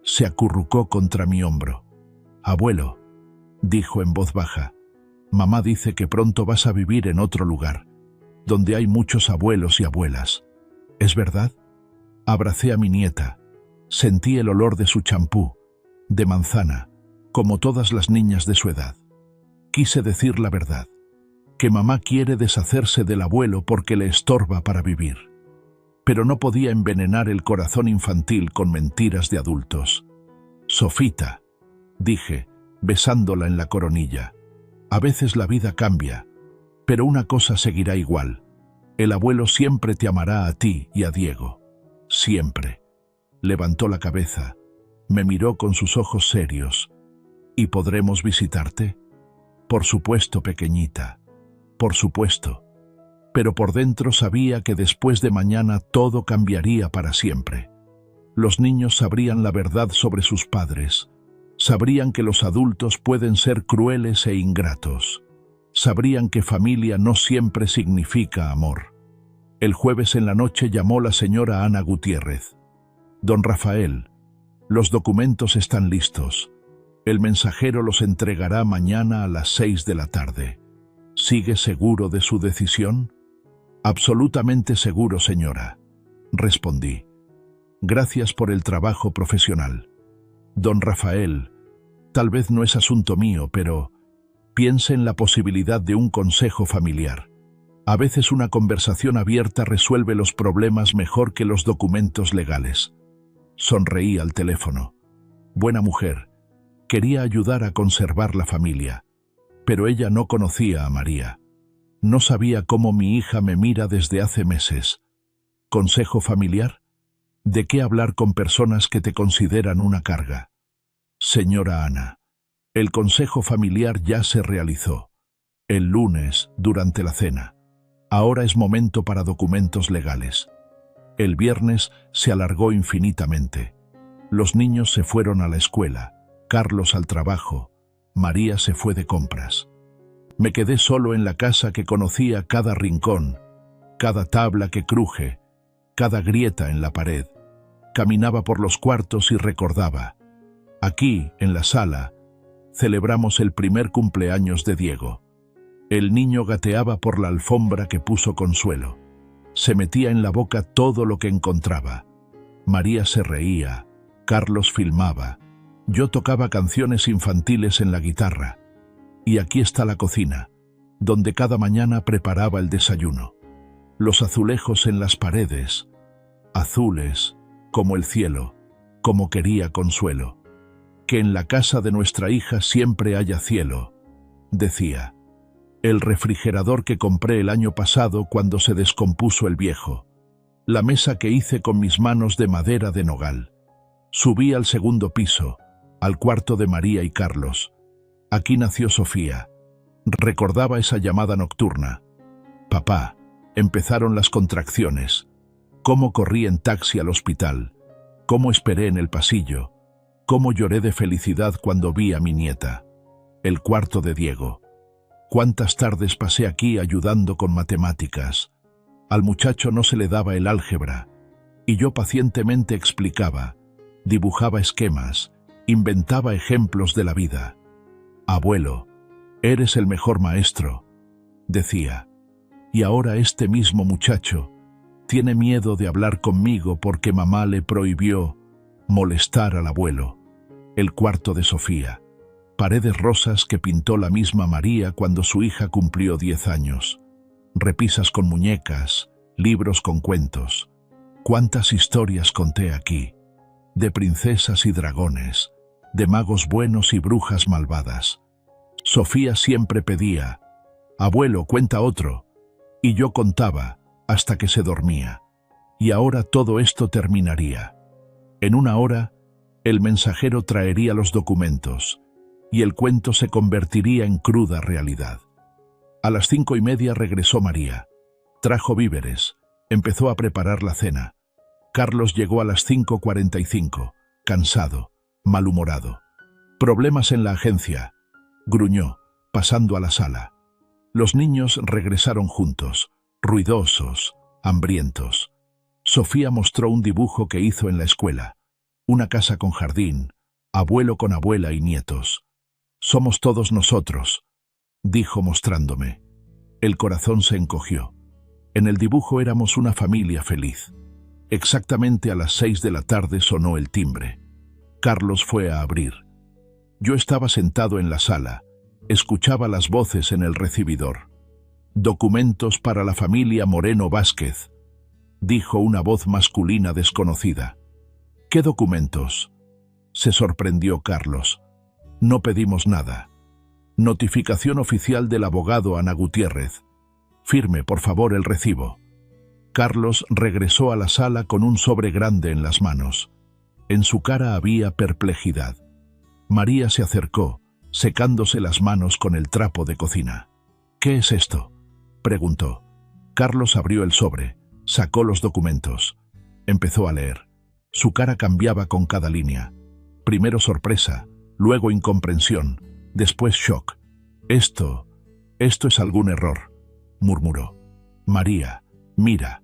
Se acurrucó contra mi hombro. «Abuelo», dijo en voz baja, «mamá dice que pronto vas a vivir en otro lugar, donde hay muchos abuelos y abuelas. ¿Es verdad?». Abracé a mi nieta. Sentí el olor de su champú, de manzana, como todas las niñas de su edad. Quise decir la verdad, que mamá quiere deshacerse del abuelo porque le estorba para vivir. pero no podía envenenar el corazón infantil con mentiras de adultos. «Sofita», dije, besándola en la coronilla, «a veces la vida cambia, pero una cosa seguirá igual. El abuelo siempre te amará a ti y a Diego. Siempre». Levantó la cabeza, me miró con sus ojos serios. «¿Y podremos visitarte?» «Por supuesto, pequeñita, por supuesto». Pero por dentro sabía que después de mañana todo cambiaría para siempre. Los niños sabrían la verdad sobre sus padres. Sabrían que los adultos pueden ser crueles e ingratos. Sabrían que familia no siempre significa amor. El jueves en la noche llamó la señora Ana Gutiérrez. «Don Rafael, los documentos están listos. El mensajero los entregará mañana a las 6 de la tarde. ¿Sigue seguro de su decisión?» «Absolutamente seguro, señora», respondí. «Gracias por el trabajo profesional. Don Rafael, tal vez no es asunto mío, pero piense en la posibilidad de un consejo familiar. A veces una conversación abierta resuelve los problemas mejor que los documentos legales». Sonreí al teléfono. Buena mujer. Quería ayudar a conservar la familia, pero ella no conocía a María. No sabía cómo mi hija me mira desde hace meses. ¿Consejo familiar? ¿De qué hablar con personas que te consideran una carga? Señora Ana, el consejo familiar ya se realizó. El lunes, durante la cena. Ahora es momento para documentos legales. El viernes se alargó infinitamente. Los niños se fueron a la escuela, Carlos al trabajo, María se fue de compras. Me quedé solo en la casa que conocía cada rincón, cada tabla que cruje, cada grieta en la pared. Caminaba por los cuartos y recordaba. Aquí, en la sala, celebramos el primer cumpleaños de Diego. El niño gateaba por la alfombra que puso Consuelo. Se metía en la boca todo lo que encontraba. María se reía, Carlos filmaba, yo tocaba canciones infantiles en la guitarra. Y aquí está la cocina, donde cada mañana preparaba el desayuno. Los azulejos en las paredes, azules, como el cielo, como quería Consuelo. Que en la casa de nuestra hija siempre haya cielo, decía. El refrigerador que compré el año pasado cuando se descompuso el viejo. La mesa que hice con mis manos de madera de nogal. Subí al segundo piso, al cuarto de María y Carlos. Aquí nació Sofía. Recordaba esa llamada nocturna. Papá, empezaron las contracciones. Cómo corrí en taxi al hospital. Cómo esperé en el pasillo. Cómo lloré de felicidad cuando vi a mi nieta. El cuarto de Diego. Cuántas tardes pasé aquí ayudando con matemáticas. Al muchacho no se le daba el álgebra. Y yo pacientemente explicaba, dibujaba esquemas, inventaba ejemplos de la vida. Abuelo, eres el mejor maestro, decía. Y ahora este mismo muchacho tiene miedo de hablar conmigo porque mamá le prohibió molestar al abuelo. El cuarto de Sofía. Paredes rosas que pintó la misma María cuando su hija cumplió 10 años. Repisas con muñecas, libros con cuentos. Cuántas historias conté aquí. De princesas y dragones, de magos buenos y brujas malvadas. Sofía siempre pedía, abuelo, cuenta otro. Y yo contaba, hasta que se dormía. Y ahora todo esto terminaría. En una hora, el mensajero traería los documentos, y el cuento se convertiría en cruda realidad. A las 5:30 regresó María. Trajo víveres, empezó a preparar la cena. Carlos llegó a las 5:45, cansado, malhumorado. Problemas en la agencia, gruñó, pasando a la sala. Los niños regresaron juntos, ruidosos, hambrientos. Sofía mostró un dibujo que hizo en la escuela. Una casa con jardín, abuelo con abuela y nietos. Somos todos nosotros, dijo mostrándome. El corazón se encogió. En el dibujo éramos una familia feliz. Exactamente a las 6 de la tarde sonó el timbre. Carlos fue a abrir. Yo estaba sentado en la sala, escuchaba las voces en el recibidor. Documentos para la familia Moreno Vázquez. dijo una voz masculina desconocida. ¿Qué documentos? Se sorprendió Carlos. No pedimos nada. Notificación oficial del abogado Ana Gutiérrez. Firme, por favor, el recibo. Carlos regresó a la sala con un sobre grande en las manos. En su cara había perplejidad. María se acercó, secándose las manos con el trapo de cocina. ¿Qué es esto?, preguntó. Carlos abrió el sobre, sacó los documentos. Empezó a leer. Su cara cambiaba con cada línea. Primero sorpresa, luego incomprensión, después shock. Esto es algún error, murmuró. María, mira.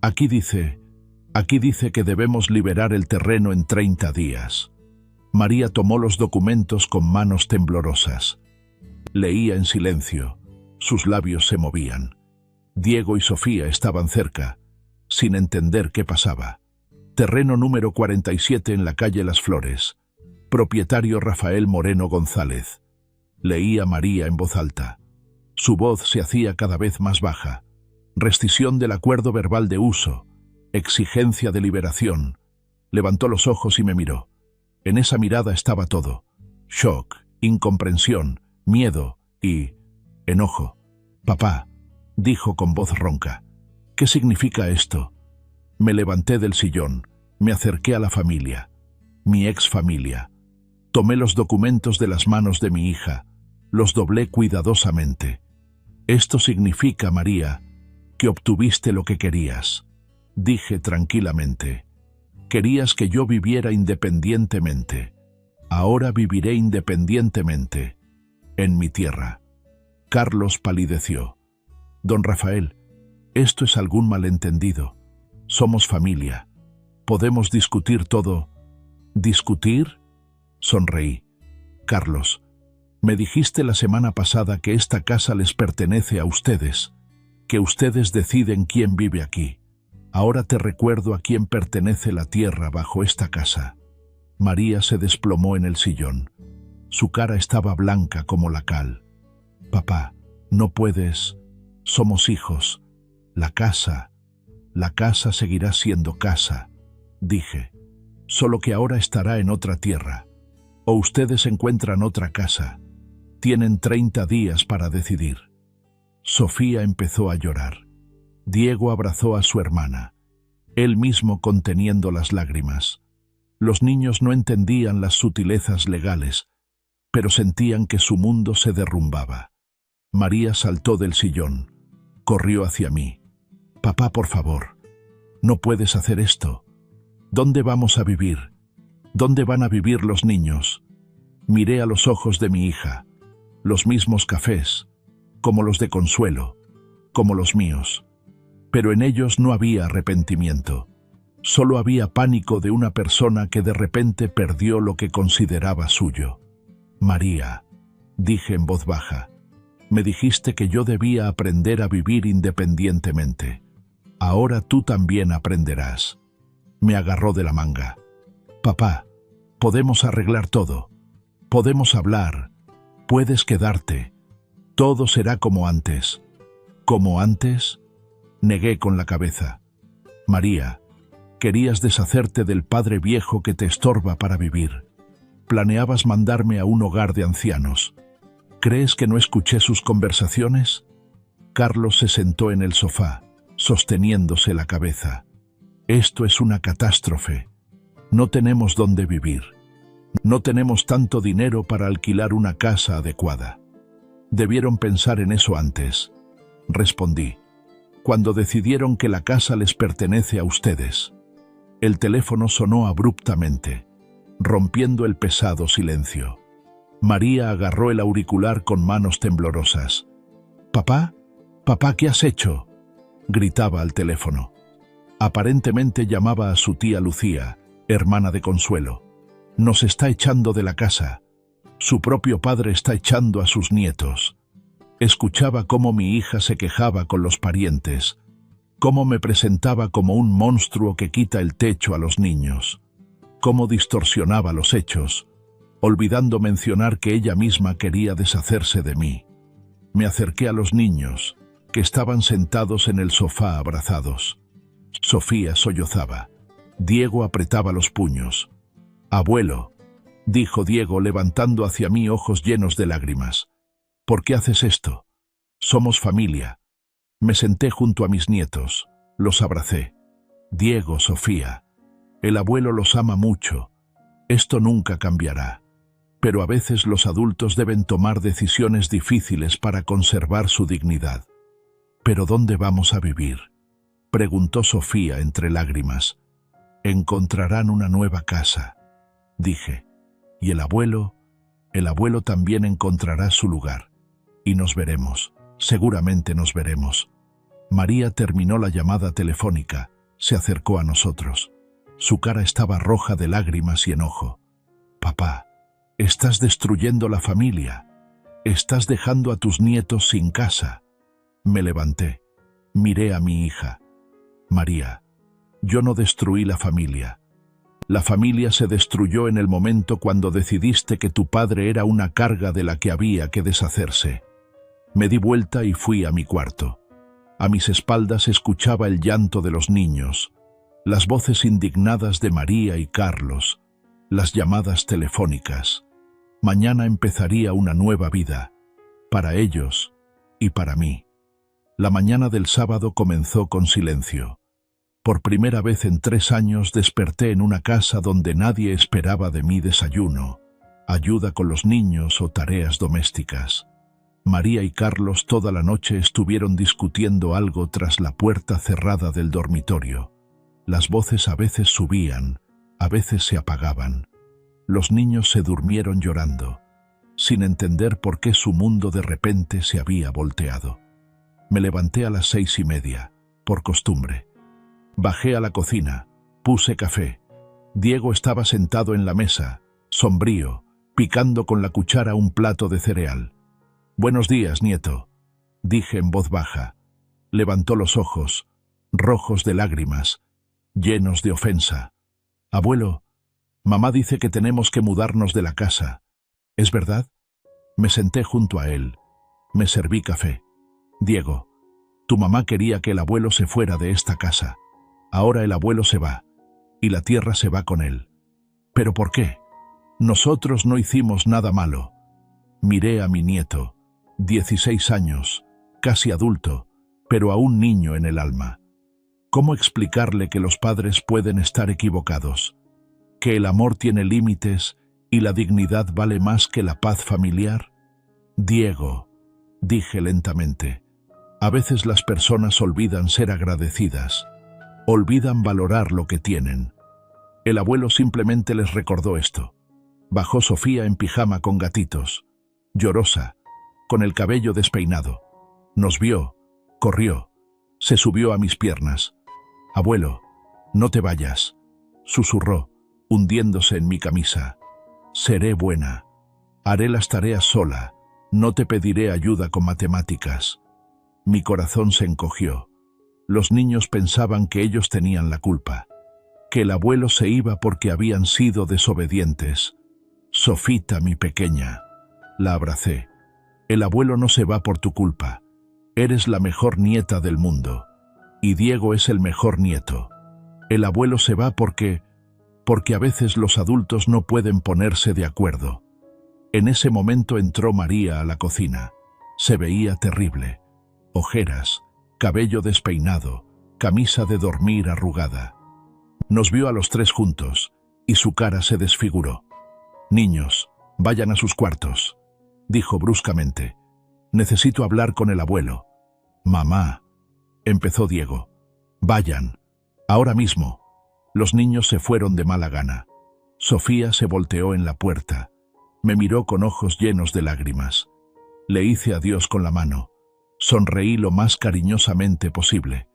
Aquí dice que debemos liberar el terreno en 30 días. María tomó los documentos con manos temblorosas. Leía en silencio. Sus labios se movían. Diego y Sofía estaban cerca, sin entender qué pasaba. Terreno número 47 en la calle Las Flores. Propietario Rafael Moreno González. Leía María en voz alta. Su voz se hacía cada vez más baja. Rescisión del acuerdo verbal de uso. Exigencia de liberación. Levantó los ojos y me miró. En esa mirada estaba todo. Shock, incomprensión, miedo y enojo. Papá, dijo con voz ronca. ¿Qué significa esto? Me levanté del sillón, me acerqué a la familia, mi ex-familia. Tomé los documentos de las manos de mi hija, los doblé cuidadosamente. Esto significa, María, que obtuviste lo que querías. Dije tranquilamente. Querías que yo viviera independientemente. Ahora viviré independientemente, en mi tierra. Carlos palideció. Don Rafael, esto es algún malentendido. Somos familia. Podemos discutir todo. ¿Discutir? Sonreí. Carlos, me dijiste la semana pasada que esta casa les pertenece a ustedes, que ustedes deciden quién vive aquí. Ahora te recuerdo a quién pertenece la tierra bajo esta casa. María se desplomó en el sillón. Su cara estaba blanca como la cal. Papá, no puedes. Somos hijos. La casa seguirá siendo casa, dije. Solo que ahora estará en otra tierra. O ustedes encuentran otra casa. Tienen 30 días para decidir. Sofía empezó a llorar. Diego abrazó a su hermana, él mismo conteniendo las lágrimas. Los niños no entendían las sutilezas legales, pero sentían que su mundo se derrumbaba. María saltó del sillón, corrió hacia mí. Papá, por favor, no puedes hacer esto. ¿Dónde vamos a vivir? ¿Dónde van a vivir los niños? Miré a los ojos de mi hija, los mismos cafés, como los de Consuelo, como los míos. Pero en ellos no había arrepentimiento. Solo había pánico de una persona que de repente perdió lo que consideraba suyo. María, dije en voz baja, me dijiste que yo debía aprender a vivir independientemente. Ahora tú también aprenderás. Me agarró de la manga. Papá, podemos arreglar todo. Podemos hablar. Puedes quedarte. Todo será como antes. ¿Como antes? Negué con la cabeza. María, querías deshacerte del padre viejo que te estorba para vivir. Planeabas mandarme a un hogar de ancianos. ¿Crees que no escuché sus conversaciones? Carlos se sentó en el sofá, sosteniéndose la cabeza. Esto es una catástrofe. No tenemos dónde vivir. No tenemos tanto dinero para alquilar una casa adecuada. Debieron pensar en eso antes, respondí, cuando decidieron que la casa les pertenece a ustedes. El teléfono sonó abruptamente, rompiendo el pesado silencio. María agarró el auricular con manos temblorosas. «Papá, papá, ¿qué has hecho?», gritaba al teléfono. Aparentemente llamaba a su tía Lucía, hermana de Consuelo. «Nos está echando de la casa. Su propio padre está echando a sus nietos». Escuchaba cómo mi hija se quejaba con los parientes, cómo me presentaba como un monstruo que quita el techo a los niños, cómo distorsionaba los hechos, olvidando mencionar que ella misma quería deshacerse de mí. Me acerqué a los niños, que estaban sentados en el sofá abrazados. Sofía sollozaba. Diego apretaba los puños. «Abuelo», dijo Diego levantando hacia mí ojos llenos de lágrimas. «¿Por qué haces esto? Somos familia». Me senté junto a mis nietos. Los abracé. «Diego, Sofía, el abuelo los ama mucho. Esto nunca cambiará. Pero a veces los adultos deben tomar decisiones difíciles para conservar su dignidad». «¿Pero dónde vamos a vivir?», preguntó Sofía entre lágrimas. «Encontrarán una nueva casa», dije. «Y el abuelo también encontrará su lugar. Y nos veremos, seguramente nos veremos». María terminó la llamada telefónica, se acercó a nosotros. Su cara estaba roja de lágrimas y enojo. «Papá, estás destruyendo la familia. Estás dejando a tus nietos sin casa». Me levanté, miré a mi hija. «María, yo no destruí la familia. La familia se destruyó en el momento cuando decidiste que tu padre era una carga de la que había que deshacerse». Me di vuelta y fui a mi cuarto. A mis espaldas escuchaba el llanto de los niños, las voces indignadas de María y Carlos, las llamadas telefónicas. Mañana empezaría una nueva vida, para ellos y para mí. La mañana del sábado comenzó con silencio. Por primera vez en 3 años desperté en una casa donde nadie esperaba de mí desayuno, ayuda con los niños o tareas domésticas. María y Carlos toda la noche estuvieron discutiendo algo tras la puerta cerrada del dormitorio. Las voces a veces subían, a veces se apagaban. Los niños se durmieron llorando, sin entender por qué su mundo de repente se había volteado. Me levanté a las 6:30, por costumbre. Bajé a la cocina, puse café. Diego estaba sentado en la mesa, sombrío, picando con la cuchara un plato de cereal. «Buenos días, nieto», dije en voz baja. Levantó los ojos, rojos de lágrimas, llenos de ofensa. «Abuelo, mamá dice que tenemos que mudarnos de la casa. ¿Es verdad?». Me senté junto a él. Me serví café. «Diego, tu mamá quería que el abuelo se fuera de esta casa. Ahora el abuelo se va, y la tierra se va con él. ¿Pero por qué? Nosotros no hicimos nada malo». Miré a mi nieto, 16 años, casi adulto, pero aún niño en el alma. ¿Cómo explicarle que los padres pueden estar equivocados? ¿Que el amor tiene límites y la dignidad vale más que la paz familiar? «Diego», dije lentamente, «a veces las personas olvidan ser agradecidas. Olvidan valorar lo que tienen». El abuelo simplemente les recordó esto. Bajó Sofía en pijama con gatitos, llorosa, con el cabello despeinado. Nos vio, corrió, se subió a mis piernas. «Abuelo, no te vayas», susurró, hundiéndose en mi camisa. «Seré buena. Haré las tareas sola. No te pediré ayuda con matemáticas». Mi corazón se encogió. Los niños pensaban que ellos tenían la culpa, que el abuelo se iba porque habían sido desobedientes. «Sofita, mi pequeña», la abracé. «El abuelo no se va por tu culpa. Eres la mejor nieta del mundo. Y Diego es el mejor nieto. El abuelo se va porque a veces los adultos no pueden ponerse de acuerdo». En ese momento entró María a la cocina. Se veía terrible. Ojeras, cabello despeinado, camisa de dormir arrugada. Nos vio a los 3 juntos, y su cara se desfiguró. «Niños, vayan a sus cuartos», dijo bruscamente. «Necesito hablar con el abuelo». «Mamá», empezó Diego. «Vayan, ahora mismo». Los niños se fueron de mala gana. Sofía se volteó en la puerta. Me miró con ojos llenos de lágrimas. Le hice adiós con la mano. Sonreí lo más cariñosamente posible.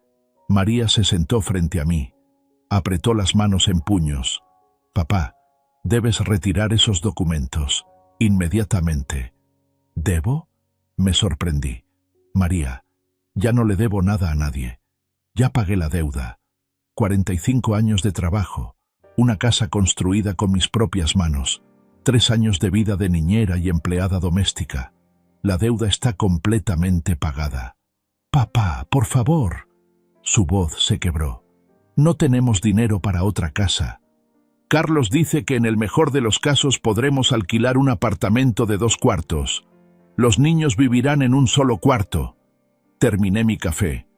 María se sentó frente a mí. Apretó las manos en puños. «Papá, debes retirar esos documentos. Inmediatamente». «¿Debo?», me sorprendí. «María, ya no le debo nada a nadie. Ya pagué la deuda. 45 años de trabajo, una casa construida con mis propias manos, 3 años de vida de niñera y empleada doméstica. La deuda está completamente pagada». «Papá, por favor». Su voz se quebró. No tenemos dinero para otra casa. Carlos dice que en el mejor de los casos podremos alquilar un apartamento de 2 cuartos. Los niños vivirán en un solo cuarto. Terminé mi café.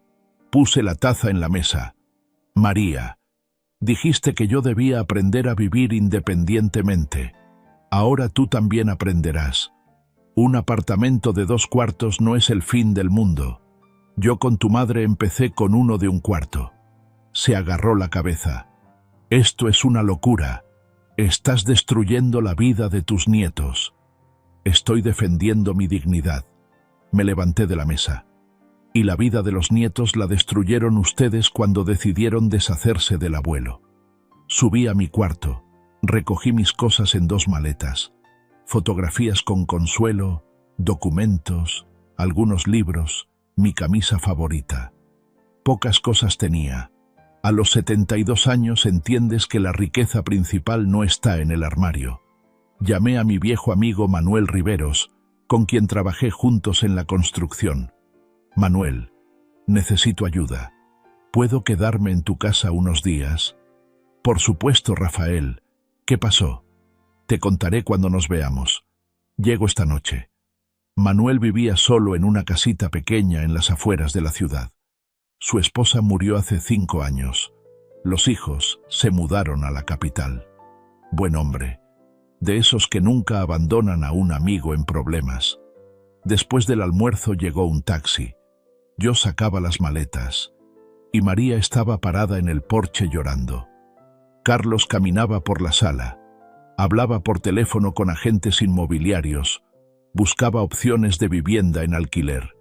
Puse la taza en la mesa. María, dijiste que yo debía aprender a vivir independientemente. Ahora tú también aprenderás. Un apartamento de 2 cuartos no es el fin del mundo. Yo con tu madre empecé con uno de 1 cuarto. Se agarró la cabeza. Esto es una locura. Estás destruyendo la vida de tus nietos. Estoy defendiendo mi dignidad. Me levanté de la mesa. Y la vida de los nietos la destruyeron ustedes cuando decidieron deshacerse del abuelo. Subí a mi cuarto. Recogí mis cosas en 2 maletas. Fotografías con Consuelo, documentos, algunos libros, mi camisa favorita. Pocas cosas tenía. A los 72 años entiendes que la riqueza principal no está en el armario. Llamé a mi viejo amigo Manuel Riveros, con quien trabajé juntos en la construcción. Manuel, necesito ayuda. ¿Puedo quedarme en tu casa unos días? Por supuesto, Rafael. ¿Qué pasó? Te contaré cuando nos veamos. Llego esta noche. Manuel vivía solo en una casita pequeña en las afueras de la ciudad. Su esposa murió hace 5 años. Los hijos se mudaron a la capital. Buen hombre, de esos que nunca abandonan a un amigo en problemas. Después del almuerzo llegó un taxi. Yo sacaba las maletas, y María estaba parada en el porche llorando. Carlos caminaba por la sala, hablaba por teléfono con agentes inmobiliarios, buscaba opciones de vivienda en alquiler.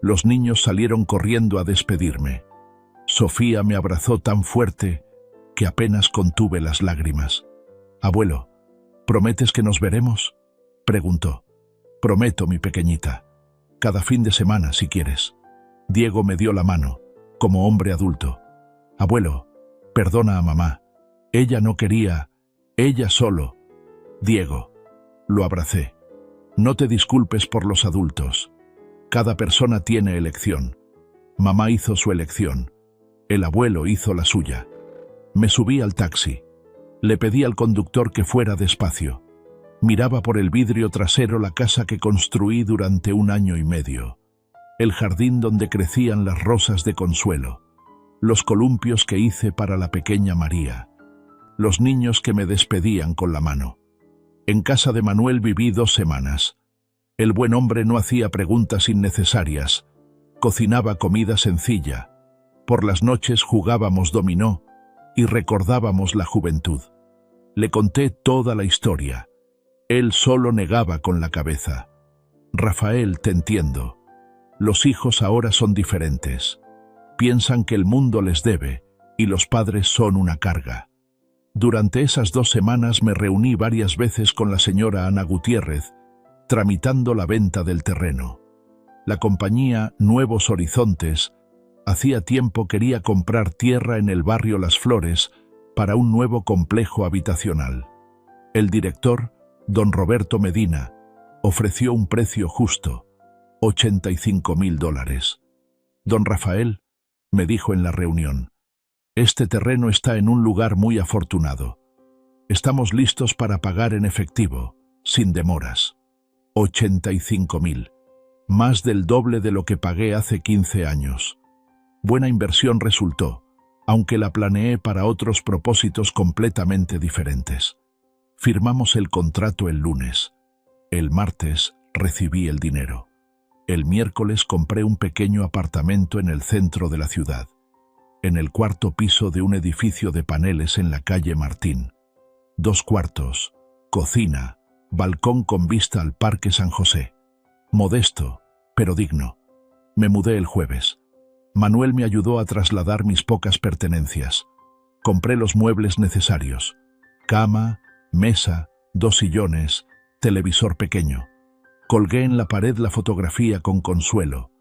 Los niños salieron corriendo a despedirme. Sofía me abrazó tan fuerte que apenas contuve las lágrimas. «Abuelo, ¿prometes que nos veremos?», preguntó. «Prometo, mi pequeñita. Cada fin de semana, si quieres». Diego me dio la mano, como hombre adulto. «Abuelo, perdona a mamá. Ella no quería, ella solo». «Diego», lo abracé. «No te disculpes por los adultos. Cada persona tiene elección. Mamá hizo su elección. El abuelo hizo la suya». Me subí al taxi. Le pedí al conductor que fuera despacio. Miraba por el vidrio trasero la casa que construí durante 1 año y medio. El jardín donde crecían las rosas de Consuelo. Los columpios que hice para la pequeña María. Los niños que me despedían con la mano. En casa de Manuel viví 2 semanas. El buen hombre no hacía preguntas innecesarias. Cocinaba comida sencilla. Por las noches jugábamos dominó y recordábamos la juventud. Le conté toda la historia. Él solo negaba con la cabeza. «Rafael, te entiendo. Los hijos ahora son diferentes. Piensan que el mundo les debe y los padres son una carga». Durante esas 2 semanas me reuní varias veces con la señora Ana Gutiérrez, tramitando la venta del terreno. La compañía Nuevos Horizontes hacía tiempo quería comprar tierra en el barrio Las Flores para un nuevo complejo habitacional. El director, don Roberto Medina, ofreció un precio justo, $85.000. «Don Rafael», me dijo en la reunión, «este terreno está en un lugar muy afortunado. Estamos listos para pagar en efectivo, sin demoras». 85.000, más del doble de lo que pagué hace 15 años. Buena inversión resultó, aunque la planeé para otros propósitos completamente diferentes. Firmamos el contrato el lunes. El martes recibí el dinero. El miércoles compré un pequeño apartamento en el centro de la ciudad, en el 4º piso de un edificio de paneles en la calle Martín. 2 cuartos, cocina, balcón con vista al Parque San José. Modesto, pero digno. Me mudé el jueves. Manuel me ayudó a trasladar mis pocas pertenencias. Compré los muebles necesarios. Cama, mesa, 2 sillones, televisor pequeño. Colgué en la pared la fotografía con Consuelo.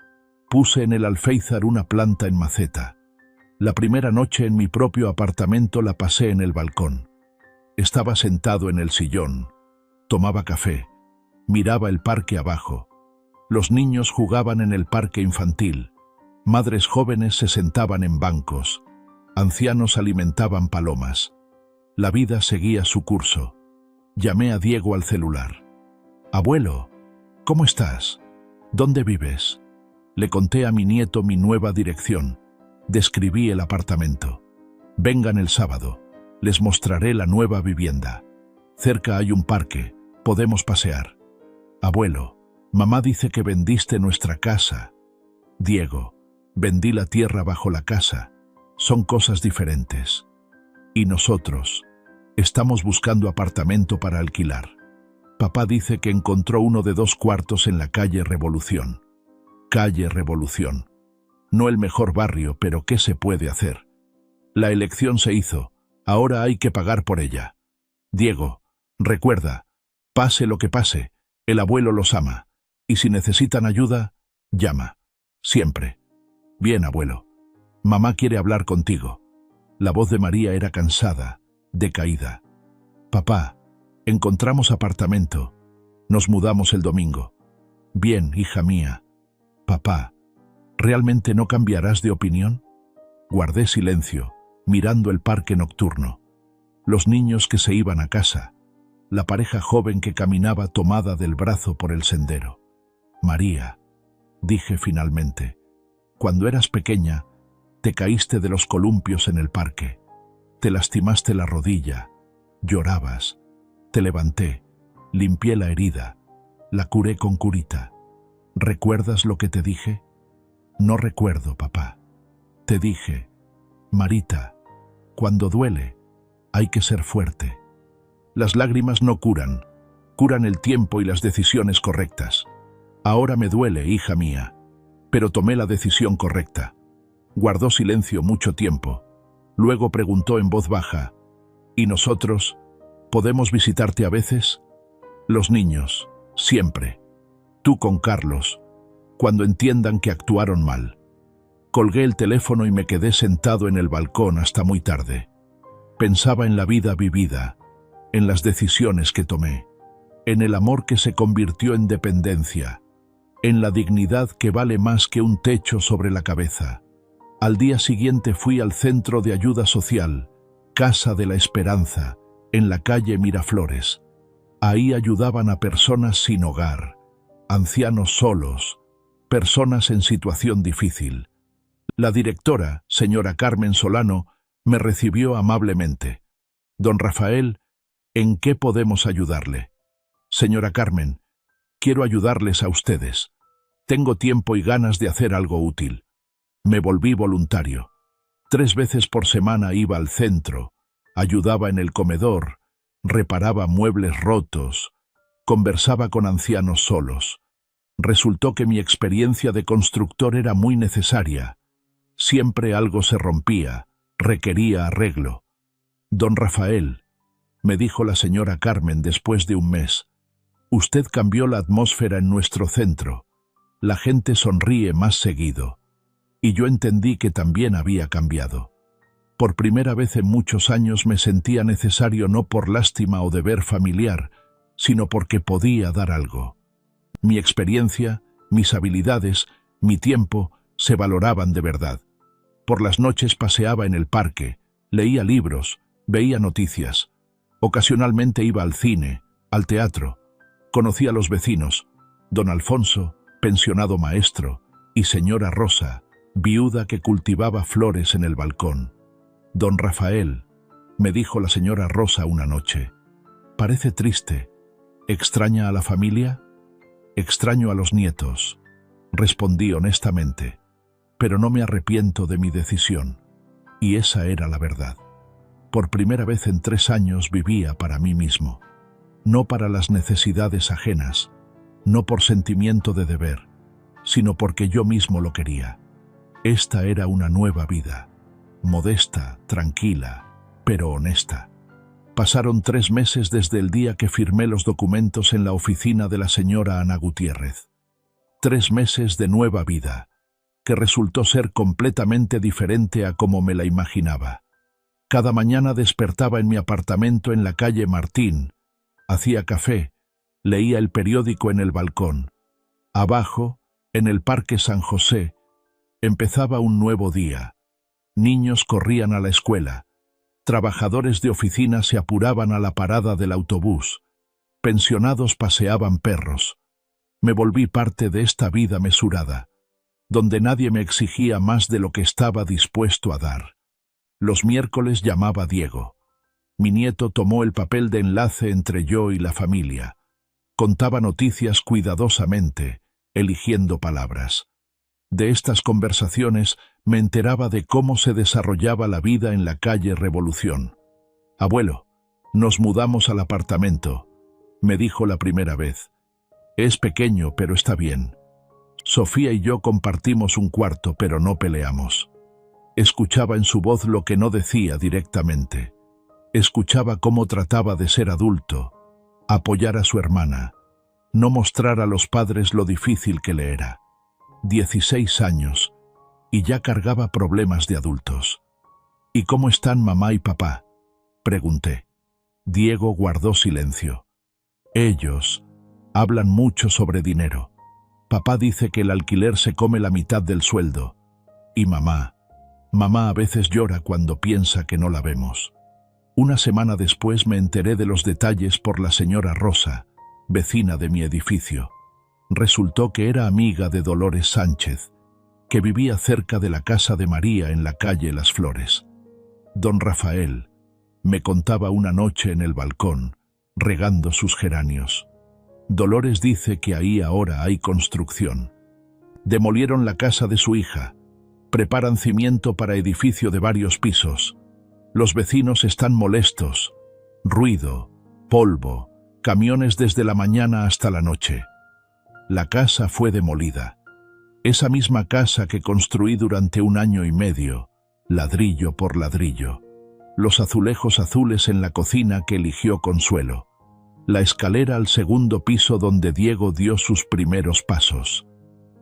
Puse en el alféizar una planta en maceta. La primera noche en mi propio apartamento la pasé en el balcón. Estaba sentado en el sillón. Tomaba café. Miraba el parque abajo. Los niños jugaban en el parque infantil. Madres jóvenes se sentaban en bancos. Ancianos alimentaban palomas. La vida seguía su curso. Llamé a Diego al celular. «Abuelo, ¿cómo estás? ¿Dónde vives?» Le conté a mi nieto mi nueva dirección. Describí el apartamento. «Vengan el sábado. Les mostraré la nueva vivienda. Cerca hay un parque. Podemos pasear». «Abuelo, mamá dice que vendiste nuestra casa». «Diego, vendí la tierra bajo la casa. Son cosas diferentes. Y nosotros estamos buscando apartamento para alquilar. Papá dice que encontró uno de 2 cuartos en la calle Revolución». Calle Revolución. No el mejor barrio, pero ¿qué se puede hacer? La elección se hizo. Ahora hay que pagar por ella. Diego, recuerda, pase lo que pase, el abuelo los ama. Y si necesitan ayuda, llama. Siempre. Bien, abuelo. Mamá quiere hablar contigo. La voz de María era cansada, decaída. Papá, encontramos apartamento. Nos mudamos el domingo. Bien, hija mía. Papá, ¿realmente no cambiarás de opinión? Guardé silencio, mirando el parque nocturno. Los niños que se iban a casa. La pareja joven que caminaba tomada del brazo por el sendero. María, dije finalmente, cuando eras pequeña, te caíste de los columpios en el parque. Te lastimaste la rodilla. Llorabas. Te levanté. Limpié la herida. La curé con curita. ¿Recuerdas lo que te dije? No recuerdo, papá. Te dije, Marita, cuando duele, hay que ser fuerte. Las lágrimas no curan. Curan el tiempo y las decisiones correctas. Ahora me duele, hija mía, pero tomé la decisión correcta. Guardó silencio mucho tiempo. Luego preguntó en voz baja, ¿y nosotros? ¿Podemos visitarte a veces? Los niños, siempre. Tú con Carlos, cuando entiendan que actuaron mal. Colgué el teléfono y me quedé sentado en el balcón hasta muy tarde. Pensaba en la vida vivida, en las decisiones que tomé, en el amor que se convirtió en dependencia, en la dignidad que vale más que un techo sobre la cabeza. Al día siguiente fui al Centro de Ayuda Social, Casa de la Esperanza, en la calle Miraflores. Ahí ayudaban a personas sin hogar, ancianos solos, personas en situación difícil. La directora, señora Carmen Solano, me recibió amablemente. Don Rafael, ¿en qué podemos ayudarle? Señora Carmen, quiero ayudarles a ustedes. Tengo tiempo y ganas de hacer algo útil. Me volví voluntario. 3 veces por semana iba al centro, ayudaba en el comedor, reparaba muebles rotos, conversaba con ancianos solos. Resultó que mi experiencia de constructor era muy necesaria. Siempre algo se rompía, requería arreglo. Don Rafael, me dijo la señora Carmen después de un mes, usted cambió la atmósfera en nuestro centro. La gente sonríe más seguido. Y yo entendí que también había cambiado. Por primera vez en muchos años me sentía necesario no por lástima o deber familiar, sino porque podía dar algo. Mi experiencia, mis habilidades, mi tiempo se valoraban de verdad. Por las noches paseaba en el parque, leía libros, veía noticias. Ocasionalmente iba al cine, al teatro. Conocí a los vecinos, don Alfonso, pensionado maestro, y señora Rosa, viuda que cultivaba flores en el balcón. Don Rafael, me dijo la señora Rosa una noche, parece triste. ¿Extraña a la familia? Extraño a los nietos, respondí honestamente, pero no me arrepiento de mi decisión. Y esa era la verdad. Por primera vez en 3 años vivía para mí mismo, no para las necesidades ajenas, no por sentimiento de deber, sino porque yo mismo lo quería. Esta era una nueva vida, modesta, tranquila, pero honesta. Pasaron 3 meses desde el día que firmé los documentos en la oficina de la señora Ana Gutiérrez. 3 meses de nueva vida, que resultó ser completamente diferente a como me la imaginaba. Cada mañana despertaba en mi apartamento en la calle Martín, hacía café, leía el periódico en el balcón. Abajo, en el Parque San José, empezaba un nuevo día. Niños corrían a la escuela. Trabajadores de oficina se apuraban a la parada del autobús. Pensionados paseaban perros. Me volví parte de esta vida mesurada, donde nadie me exigía más de lo que estaba dispuesto a dar. Los miércoles llamaba Diego. Mi nieto tomó el papel de enlace entre yo y la familia. Contaba noticias cuidadosamente, eligiendo palabras. De estas conversaciones me enteraba de cómo se desarrollaba la vida en la calle Revolución. «Abuelo, nos mudamos al apartamento», me dijo la primera vez. «Es pequeño, pero está bien. Sofía y yo compartimos un cuarto, pero no peleamos». Escuchaba en su voz lo que no decía directamente. Escuchaba cómo trataba de ser adulto, apoyar a su hermana, no mostrar a los padres lo difícil que le era. 16 años, y ya cargaba problemas de adultos. «¿Y cómo están mamá y papá?», pregunté. Diego guardó silencio. «Ellos hablan mucho sobre dinero. Papá dice que el alquiler se come la mitad del sueldo. Y mamá a veces llora cuando piensa que no la vemos». Una semana después me enteré de los detalles por la señora Rosa, vecina de mi edificio. Resultó que era amiga de Dolores Sánchez, que vivía cerca de la casa de María en la calle Las Flores. Don Rafael me contaba una noche en el balcón, regando sus geranios. Dolores dice que ahí ahora hay construcción. Demolieron la casa de su hija, preparan cimiento para edificio de varios pisos. Los vecinos están molestos. Ruido, polvo, camiones desde la mañana hasta la noche. La casa fue demolida. Esa misma casa que construí durante 1 año y medio, ladrillo por ladrillo. Los azulejos azules en la cocina que eligió Consuelo. La escalera al segundo piso donde Diego dio sus primeros pasos.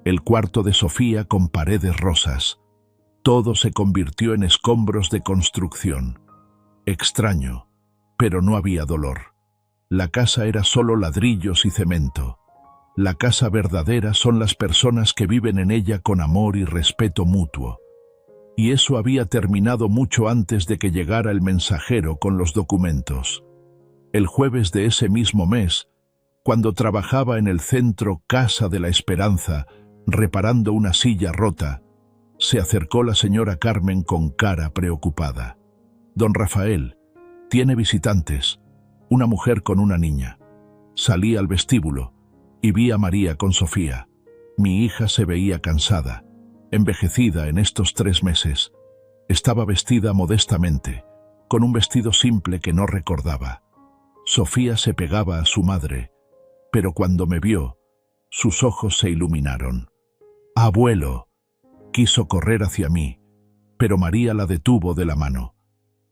El cuarto de Sofía con paredes rosas. Todo se convirtió en escombros de construcción. Extraño, pero no había dolor. La casa era solo ladrillos y cemento. La casa verdadera son las personas que viven en ella con amor y respeto mutuo. Y eso había terminado mucho antes de que llegara el mensajero con los documentos. El jueves de ese mismo mes, cuando trabajaba en el centro Casa de la Esperanza, reparando una silla rota, se acercó la señora Carmen con cara preocupada. «Don Rafael, tiene visitantes, una mujer con una niña». Salí al vestíbulo y vi a María con Sofía. Mi hija se veía cansada, envejecida en estos 3 meses. Estaba vestida modestamente, con un vestido simple que no recordaba. Sofía se pegaba a su madre, pero cuando me vio, sus ojos se iluminaron. «Abuelo», quiso correr hacia mí, pero María la detuvo de la mano.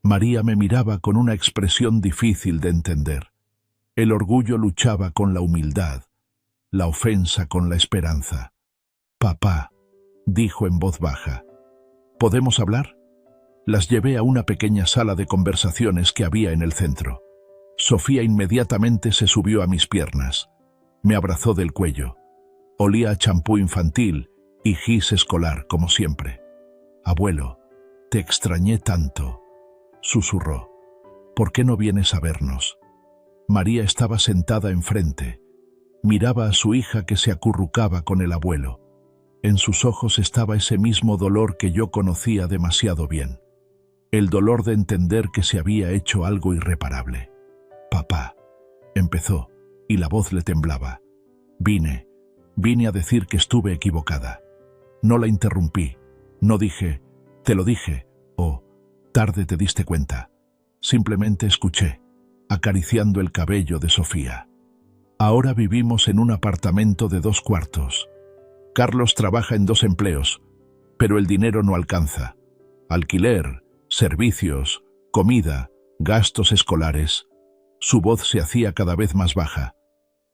María me miraba con una expresión difícil de entender. El orgullo luchaba con la humildad, la ofensa con la esperanza. «Papá», dijo en voz baja, «¿podemos hablar?». Las llevé a una pequeña sala de conversaciones que había en el centro. Sofía inmediatamente se subió a mis piernas. Me abrazó del cuello. Olía a champú infantil y gis escolar, como siempre. «Abuelo, te extrañé tanto», susurró. «¿Por qué no vienes a vernos?». María estaba sentada enfrente. Miraba a su hija que se acurrucaba con el abuelo. En sus ojos estaba ese mismo dolor que yo conocía demasiado bien. El dolor de entender que se había hecho algo irreparable. «Papá», empezó, y la voz le temblaba. Vine a decir que estuve equivocada». No la interrumpí, no dije, «te lo dije», o «tarde te diste cuenta». Simplemente escuché, acariciando el cabello de Sofía. Ahora vivimos en un apartamento de 2 cuartos. Carlos trabaja en 2 empleos, pero el dinero no alcanza. Alquiler, servicios, comida, gastos escolares. Su voz se hacía cada vez más baja.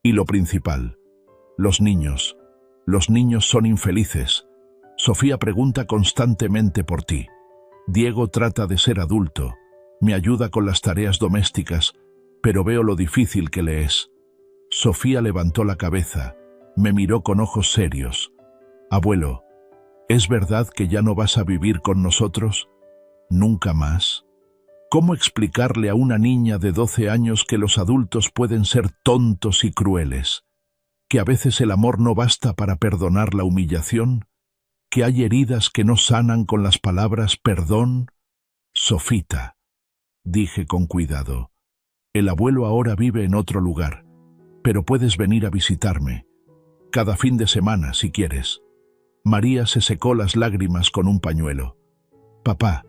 Y lo principal, los niños. Los niños son infelices. Sofía pregunta constantemente por ti. Diego trata de ser adulto, me ayuda con las tareas domésticas, pero veo lo difícil que le es. Sofía levantó la cabeza, me miró con ojos serios. «Abuelo, ¿es verdad que ya no vas a vivir con nosotros?». ¿Nunca más? ¿Cómo explicarle a una niña de 12 años que los adultos pueden ser tontos y crueles? ¿Que a veces el amor no basta para perdonar la humillación? ¿Que hay heridas que no sanan con las palabras perdón? Sofita, dije con cuidado, el abuelo ahora vive en otro lugar, pero puedes venir a visitarme. Cada fin de semana, si quieres. María se secó las lágrimas con un pañuelo. Papá,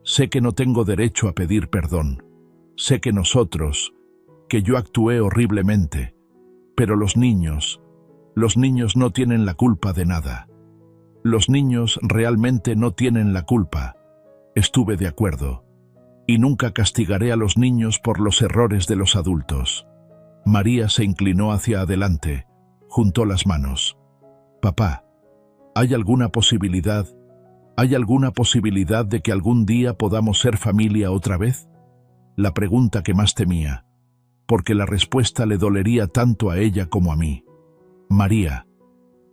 sé que no tengo derecho a pedir perdón. Sé que que yo actué horriblemente. Pero los niños no tienen la culpa de nada. Los niños realmente no tienen la culpa. Estuve de acuerdo. Y nunca castigaré a los niños por los errores de los adultos. María se inclinó hacia adelante, juntó las manos. Papá, ¿hay alguna posibilidad de que algún día podamos ser familia otra vez? La pregunta que más temía, porque la respuesta le dolería tanto a ella como a mí. María,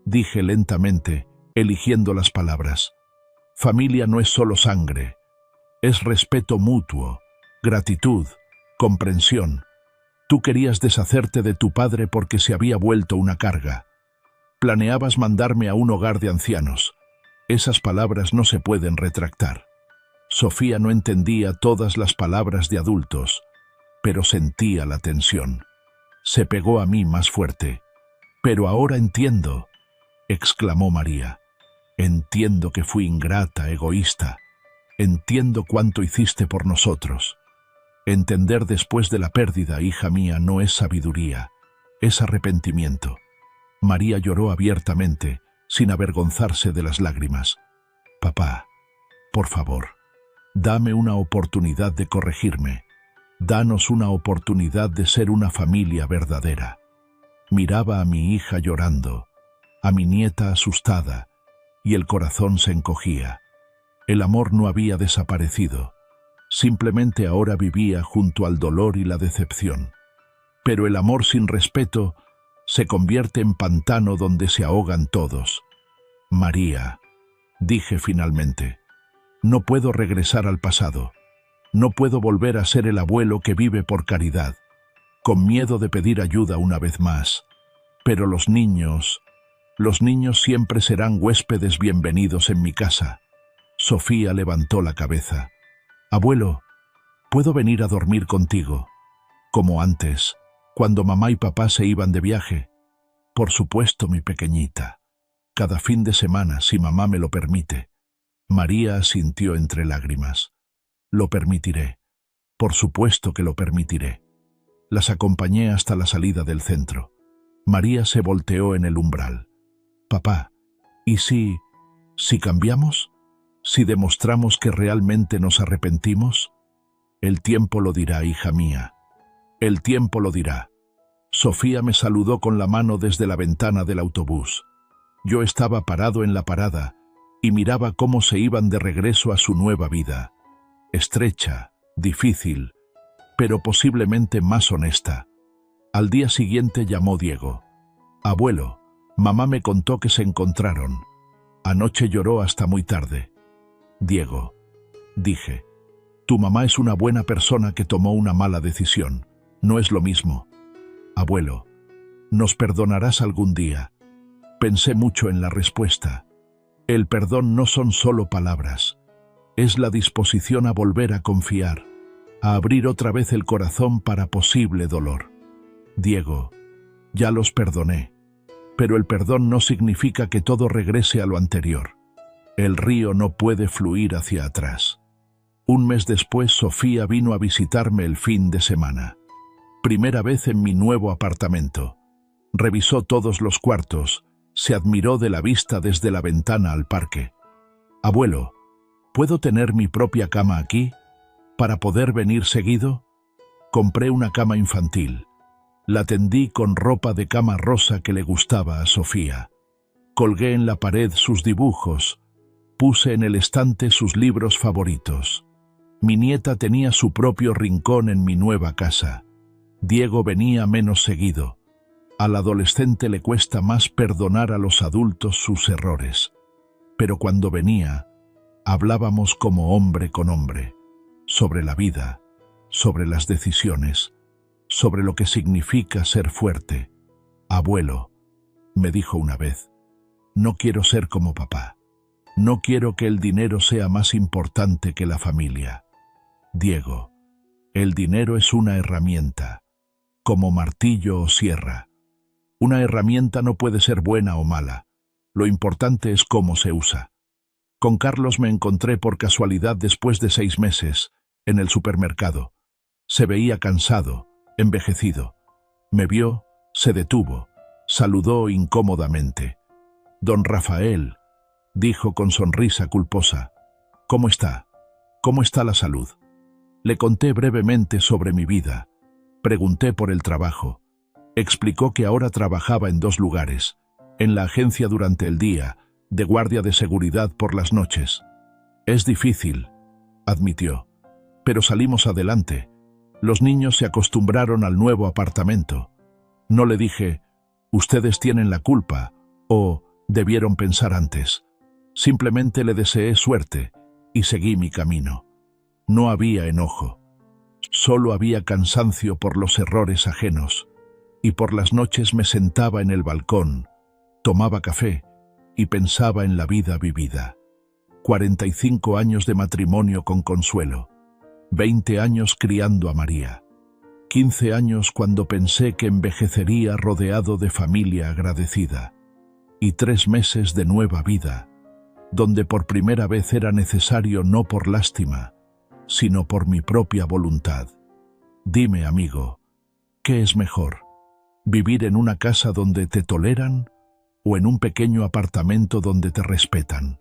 dije lentamente, eligiendo las palabras. Familia no es solo sangre, es respeto mutuo, gratitud, comprensión. Tú querías deshacerte de tu padre porque se había vuelto una carga. Planeabas mandarme a un hogar de ancianos. Esas palabras no se pueden retractar. Sofía no entendía todas las palabras de adultos, pero sentía la tensión. Se pegó a mí más fuerte. Pero ahora entiendo, exclamó María. Entiendo que fui ingrata, egoísta. Entiendo cuánto hiciste por nosotros. Entender después de la pérdida, hija mía, no es sabiduría, es arrepentimiento. María lloró abiertamente, sin avergonzarse de las lágrimas. Papá, por favor, dame una oportunidad de corregirme. Danos una oportunidad de ser una familia verdadera. Miraba a mi hija llorando, a mi nieta asustada, y el corazón se encogía. El amor no había desaparecido. Simplemente ahora vivía junto al dolor y la decepción. Pero el amor sin respeto se convierte en pantano donde se ahogan todos. María, dije finalmente, no puedo regresar al pasado. No puedo volver a ser el abuelo que vive por caridad, con miedo de pedir ayuda una vez más. Pero los niños siempre serán huéspedes bienvenidos en mi casa. Sofía levantó la cabeza. Abuelo, ¿puedo venir a dormir contigo? Como antes, cuando mamá y papá se iban de viaje. Por supuesto, mi pequeñita. Cada fin de semana, si mamá me lo permite. María asintió entre lágrimas. Lo permitiré. Por supuesto que lo permitiré. Las acompañé hasta la salida del centro. María se volteó en el umbral. Papá, ¿y si cambiamos? ¿Si demostramos que realmente nos arrepentimos? El tiempo lo dirá, hija mía. El tiempo lo dirá. Sofía me saludó con la mano desde la ventana del autobús. Yo estaba parado en la parada y miraba cómo se iban de regreso a su nueva vida. Estrecha, difícil, pero posiblemente más honesta. Al día siguiente llamó Diego. Abuelo, mamá me contó que se encontraron. Anoche lloró hasta muy tarde. Diego, dije, tu mamá es una buena persona que tomó una mala decisión. No es lo mismo. Abuelo, ¿nos perdonarás algún día? Pensé mucho en la respuesta. El perdón no son solo palabras. Es la disposición a volver a confiar, a abrir otra vez el corazón para posible dolor. Diego, ya los perdoné, pero el perdón no significa que todo regrese a lo anterior. El río no puede fluir hacia atrás. Un mes después, Sofía vino a visitarme el fin de semana. Primera vez en mi nuevo apartamento. Revisó todos los cuartos, se admiró de la vista desde la ventana al parque. Abuelo, ¿puedo tener mi propia cama aquí? ¿Para poder venir seguido? Compré una cama infantil. La tendí con ropa de cama rosa que le gustaba a Sofía. Colgué en la pared sus dibujos. Puse en el estante sus libros favoritos. Mi nieta tenía su propio rincón en mi nueva casa. Diego venía menos seguido. Al adolescente le cuesta más perdonar a los adultos sus errores. Pero cuando venía, Hablábamos como hombre con hombre, sobre la vida, sobre las decisiones, sobre lo que significa ser fuerte. Abuelo, me dijo una vez, no quiero ser como papá. No quiero que el dinero sea más importante que la familia. Diego, el dinero es una herramienta, como martillo o sierra. Una herramienta no puede ser buena o mala. Lo importante es cómo se usa. Con Carlos me encontré por casualidad después de 6 meses, en el supermercado. Se veía cansado, envejecido. Me vio, se detuvo, saludó incómodamente. Don Rafael, dijo con sonrisa culposa, ¿cómo está? ¿Cómo está la salud? Le conté brevemente sobre mi vida. Pregunté por el trabajo. Explicó que ahora trabajaba en 2 lugares, en la agencia durante el día, de guardia de seguridad por las noches. Es difícil, admitió, pero salimos adelante. Los niños se acostumbraron al nuevo apartamento. No le dije, ustedes tienen la culpa, o debieron pensar antes. Simplemente le deseé suerte y seguí mi camino. No había enojo. Solo había cansancio por los errores ajenos, y por las noches me sentaba en el balcón, tomaba café y pensaba en la vida vivida. 45 años de matrimonio con Consuelo, 20 años criando a María, 15 años cuando pensé que envejecería rodeado de familia agradecida, y 3 meses de nueva vida, donde por primera vez era necesario no por lástima, sino por mi propia voluntad. Dime, amigo, ¿qué es mejor? ¿Vivir en una casa donde te toleran o en un pequeño apartamento donde te respetan?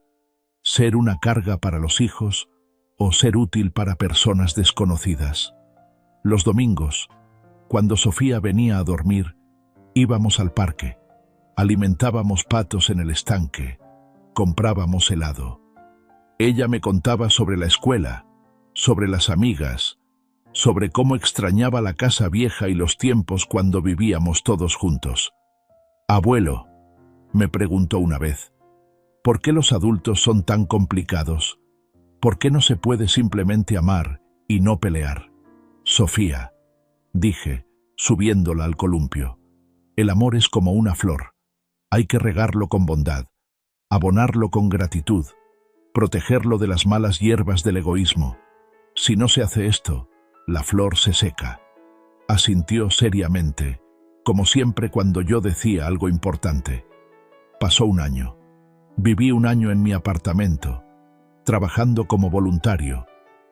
¿Ser una carga para los hijos o ser útil para personas desconocidas? Los domingos, cuando Sofía venía a dormir, íbamos al parque, alimentábamos patos en el estanque, comprábamos helado. Ella me contaba sobre la escuela, sobre las amigas, sobre cómo extrañaba la casa vieja y los tiempos cuando vivíamos todos juntos. Abuelo, me preguntó una vez, ¿por qué los adultos son tan complicados? ¿Por qué no se puede simplemente amar y no pelear? Sofía, dije, subiéndola al columpio, el amor es como una flor. Hay que regarlo con bondad, abonarlo con gratitud, protegerlo de las malas hierbas del egoísmo. Si no se hace esto, la flor se seca. Asintió seriamente, como siempre cuando yo decía algo importante. Pasó un año. Viví un año en mi apartamento, trabajando como voluntario,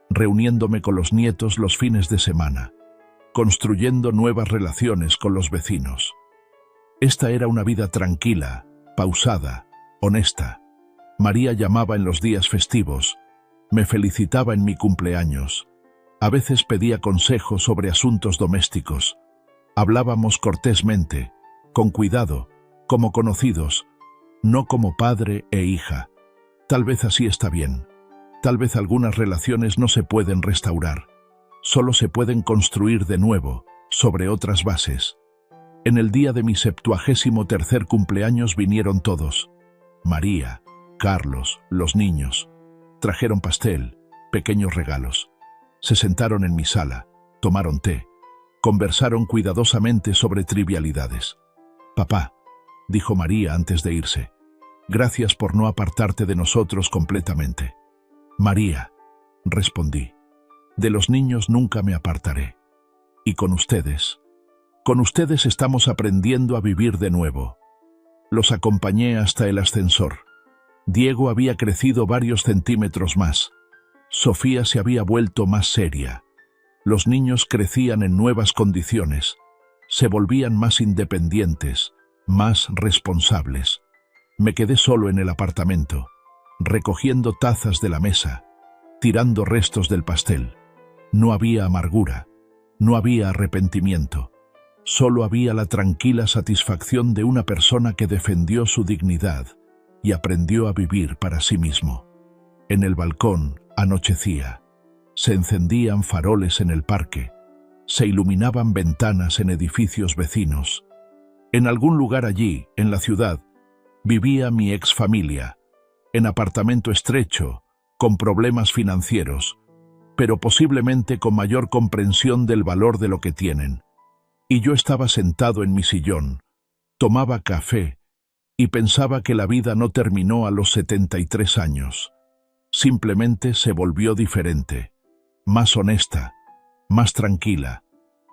reuniéndome con los nietos los fines de semana, construyendo nuevas relaciones con los vecinos. Esta era una vida tranquila, pausada, honesta. María llamaba en los días festivos, me felicitaba en mi cumpleaños, a veces pedía consejos sobre asuntos domésticos. Hablábamos cortésmente, con cuidado, como conocidos, no como padre e hija. Tal vez así está bien. Tal vez algunas relaciones no se pueden restaurar. Solo se pueden construir de nuevo, sobre otras bases. En el día de mi 73º cumpleaños vinieron todos. María, Carlos, los niños. Trajeron pastel, pequeños regalos. Se sentaron en mi sala, tomaron té, conversaron cuidadosamente sobre trivialidades. Papá, dijo María antes de irse, gracias por no apartarte de nosotros completamente. María, respondí, de los niños nunca me apartaré. Y con ustedes estamos aprendiendo a vivir de nuevo. Los acompañé hasta el ascensor. Diego había crecido varios centímetros más. Sofía se había vuelto más seria. Los niños crecían en nuevas condiciones. Se volvían más independientes, más responsables. Me quedé solo en el apartamento, recogiendo tazas de la mesa, tirando restos del pastel. No había amargura, no había arrepentimiento. Solo había la tranquila satisfacción de una persona que defendió su dignidad y aprendió a vivir para sí mismo. En el balcón anochecía. Se encendían faroles en el parque. Se iluminaban ventanas en edificios vecinos. En algún lugar allí, en la ciudad, vivía mi exfamilia, en apartamento estrecho, con problemas financieros, pero posiblemente con mayor comprensión del valor de lo que tienen. Y yo estaba sentado en mi sillón, tomaba café y pensaba que la vida no terminó a los 73 años. Simplemente se volvió diferente, más honesta, más tranquila,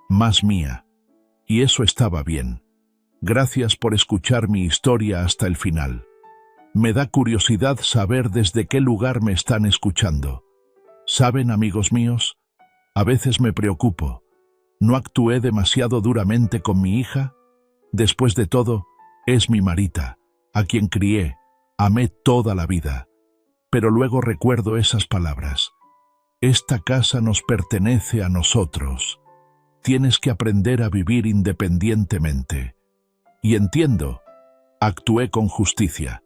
más mía. Y eso estaba bien. Gracias por escuchar mi historia hasta el final. Me da curiosidad saber desde qué lugar me están escuchando. ¿Saben, amigos míos? A veces me preocupo. ¿No actué demasiado duramente con mi hija? Después de todo, es mi Marita, a quien crié, amé toda la vida. Pero luego recuerdo esas palabras. Esta casa nos pertenece a nosotros. Tienes que aprender a vivir independientemente. Y entiendo, actué con justicia.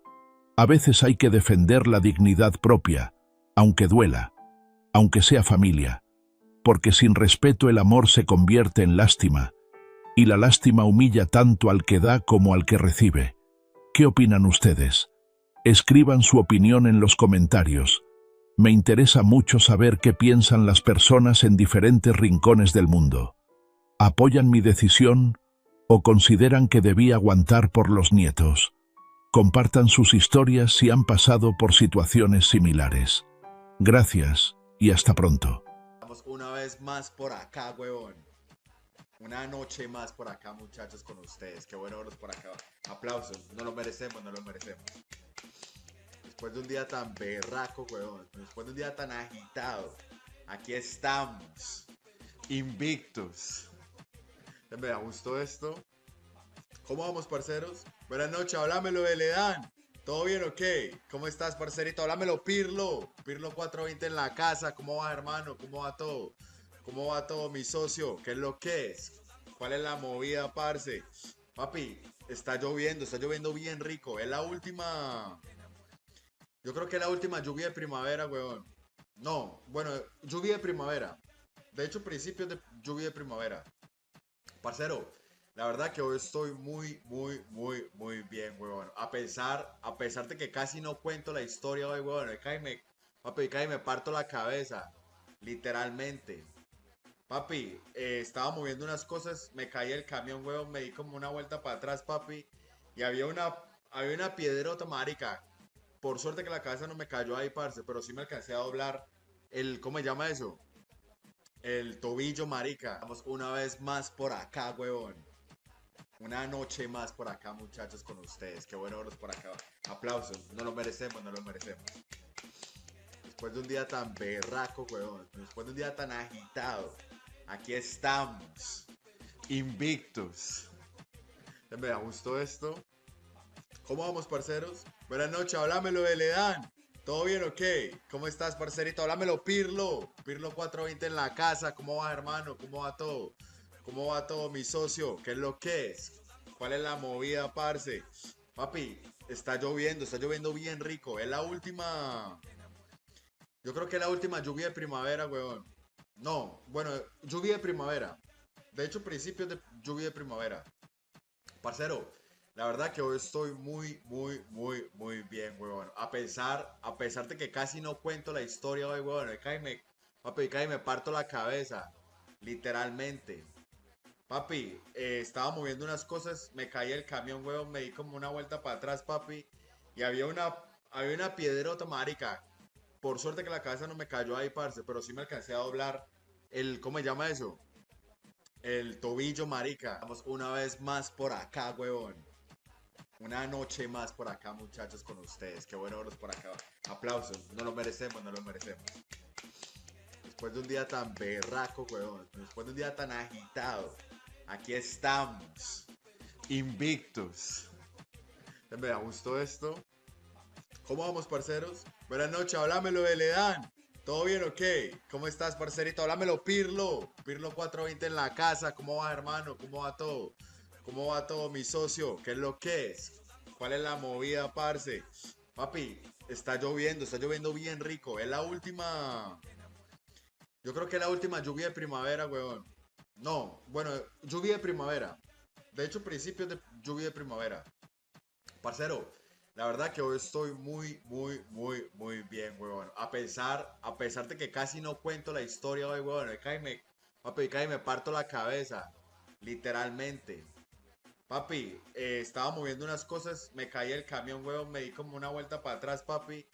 A veces hay que defender la dignidad propia, aunque duela, aunque sea familia, porque sin respeto el amor se convierte en lástima, y la lástima humilla tanto al que da como al que recibe. ¿Qué opinan ustedes? Escriban su opinión en los comentarios. Me interesa mucho saber qué piensan las personas en diferentes rincones del mundo. ¿Apoyan mi decisión o consideran que debí aguantar por los nietos? Compartan sus historias si han pasado por situaciones similares. Gracias y hasta pronto. Estamos una vez más por acá, huevón. Una noche más por acá, muchachos, con ustedes. Qué bueno verlos por acá. Aplausos. No lo merecemos, no lo merecemos. Después de un día tan berraco, huevón. Después de un día tan agitado. Aquí estamos. Invictos. Me gustó esto. ¿Cómo vamos, parceros? Buenas noches, háblamelo de Ledán. ¿Todo bien o qué? ¿Cómo estás, parcerito? Háblamelo, Pirlo. Pirlo 420 en la casa. ¿Cómo va, hermano? ¿Cómo va todo? ¿Cómo va todo, mi socio? ¿Qué es lo que es? ¿Cuál es la movida, parce? Papi, está lloviendo bien rico. Es la última... Yo creo que es la última lluvia de primavera, weón. No, bueno, lluvia de primavera. De hecho, principios de lluvia de primavera. Parcero, la verdad que hoy estoy muy bien, weón. A pesar de que casi no cuento la historia hoy, weón. Papi, me parto la cabeza. Literalmente. Papi, estaba moviendo unas cosas, me caí el camión, weón, me di como una vuelta para atrás, papi. Y había una piedrota, marica. Por suerte que la cabeza no me cayó ahí, parce, pero sí me alcancé a doblar ¿cómo se llama eso? El tobillo, marica. Estamos una vez más por acá, weón. Una noche más por acá, muchachos, con ustedes. Qué bueno verlos por acá. Aplausos. No lo merecemos, no lo merecemos. Después de un día tan berraco, weón. Después de un día tan agitado. Aquí estamos. Invictos. Me gustó esto. ¿Cómo vamos, parceros? Buenas noches, háblamelo de Ledán. ¿Todo bien o qué? ¿Cómo estás, parcerito? Háblamelo, Pirlo. Pirlo 420 en la casa. ¿Cómo va, hermano? ¿Cómo va todo? ¿Cómo va todo, mi socio? ¿Qué es lo que es? ¿Cuál es la movida, parce? Papi, está lloviendo bien rico. Es la última... Yo creo que es la última lluvia de primavera, weón. No, bueno, lluvia de primavera. De hecho, principios de lluvia de primavera. Parcero, la verdad que hoy estoy muy bien, weón. A pesar de que casi no cuento la historia hoy, weón. Papi, me parto la cabeza. Literalmente. Papi, estaba moviendo unas cosas, me caí el camión, weón, me di como una vuelta para atrás, papi. Y había una piedrota, marica. Por suerte que la cabeza no me cayó ahí, parce, pero sí me alcancé a doblar ¿cómo se llama eso? El tobillo, marica. Estamos una vez más por acá, weón. Una noche más por acá, muchachos, con ustedes. Qué bueno verlos por acá. Aplausos. No lo merecemos, no lo merecemos. Después de un día tan berraco, weón. Después de un día tan agitado. Aquí estamos. Invictos. Me gustó esto. ¿Cómo vamos, parceros? Buenas noches, háblamelo de Ledán. ¿Todo bien o qué? ¿Cómo estás, parcerito? Háblamelo, Pirlo. Pirlo 420 en la casa. ¿Cómo va, hermano? ¿Cómo va todo? ¿Cómo va todo, mi socio? ¿Qué es lo que es? ¿Cuál es la movida, parce? Papi, está lloviendo bien rico. Es la última... Yo creo que es la última lluvia de primavera, weón. No, bueno, lluvia de primavera. De hecho, principios de lluvia de primavera. Parcero, La verdad que hoy estoy muy bien, huevón. A pesar de que casi no cuento la historia hoy, huevón. Papi, casi me parto la cabeza. Literalmente. Papi, estaba moviendo unas cosas, me caí el camión, huevón, me di como una vuelta para atrás, papi.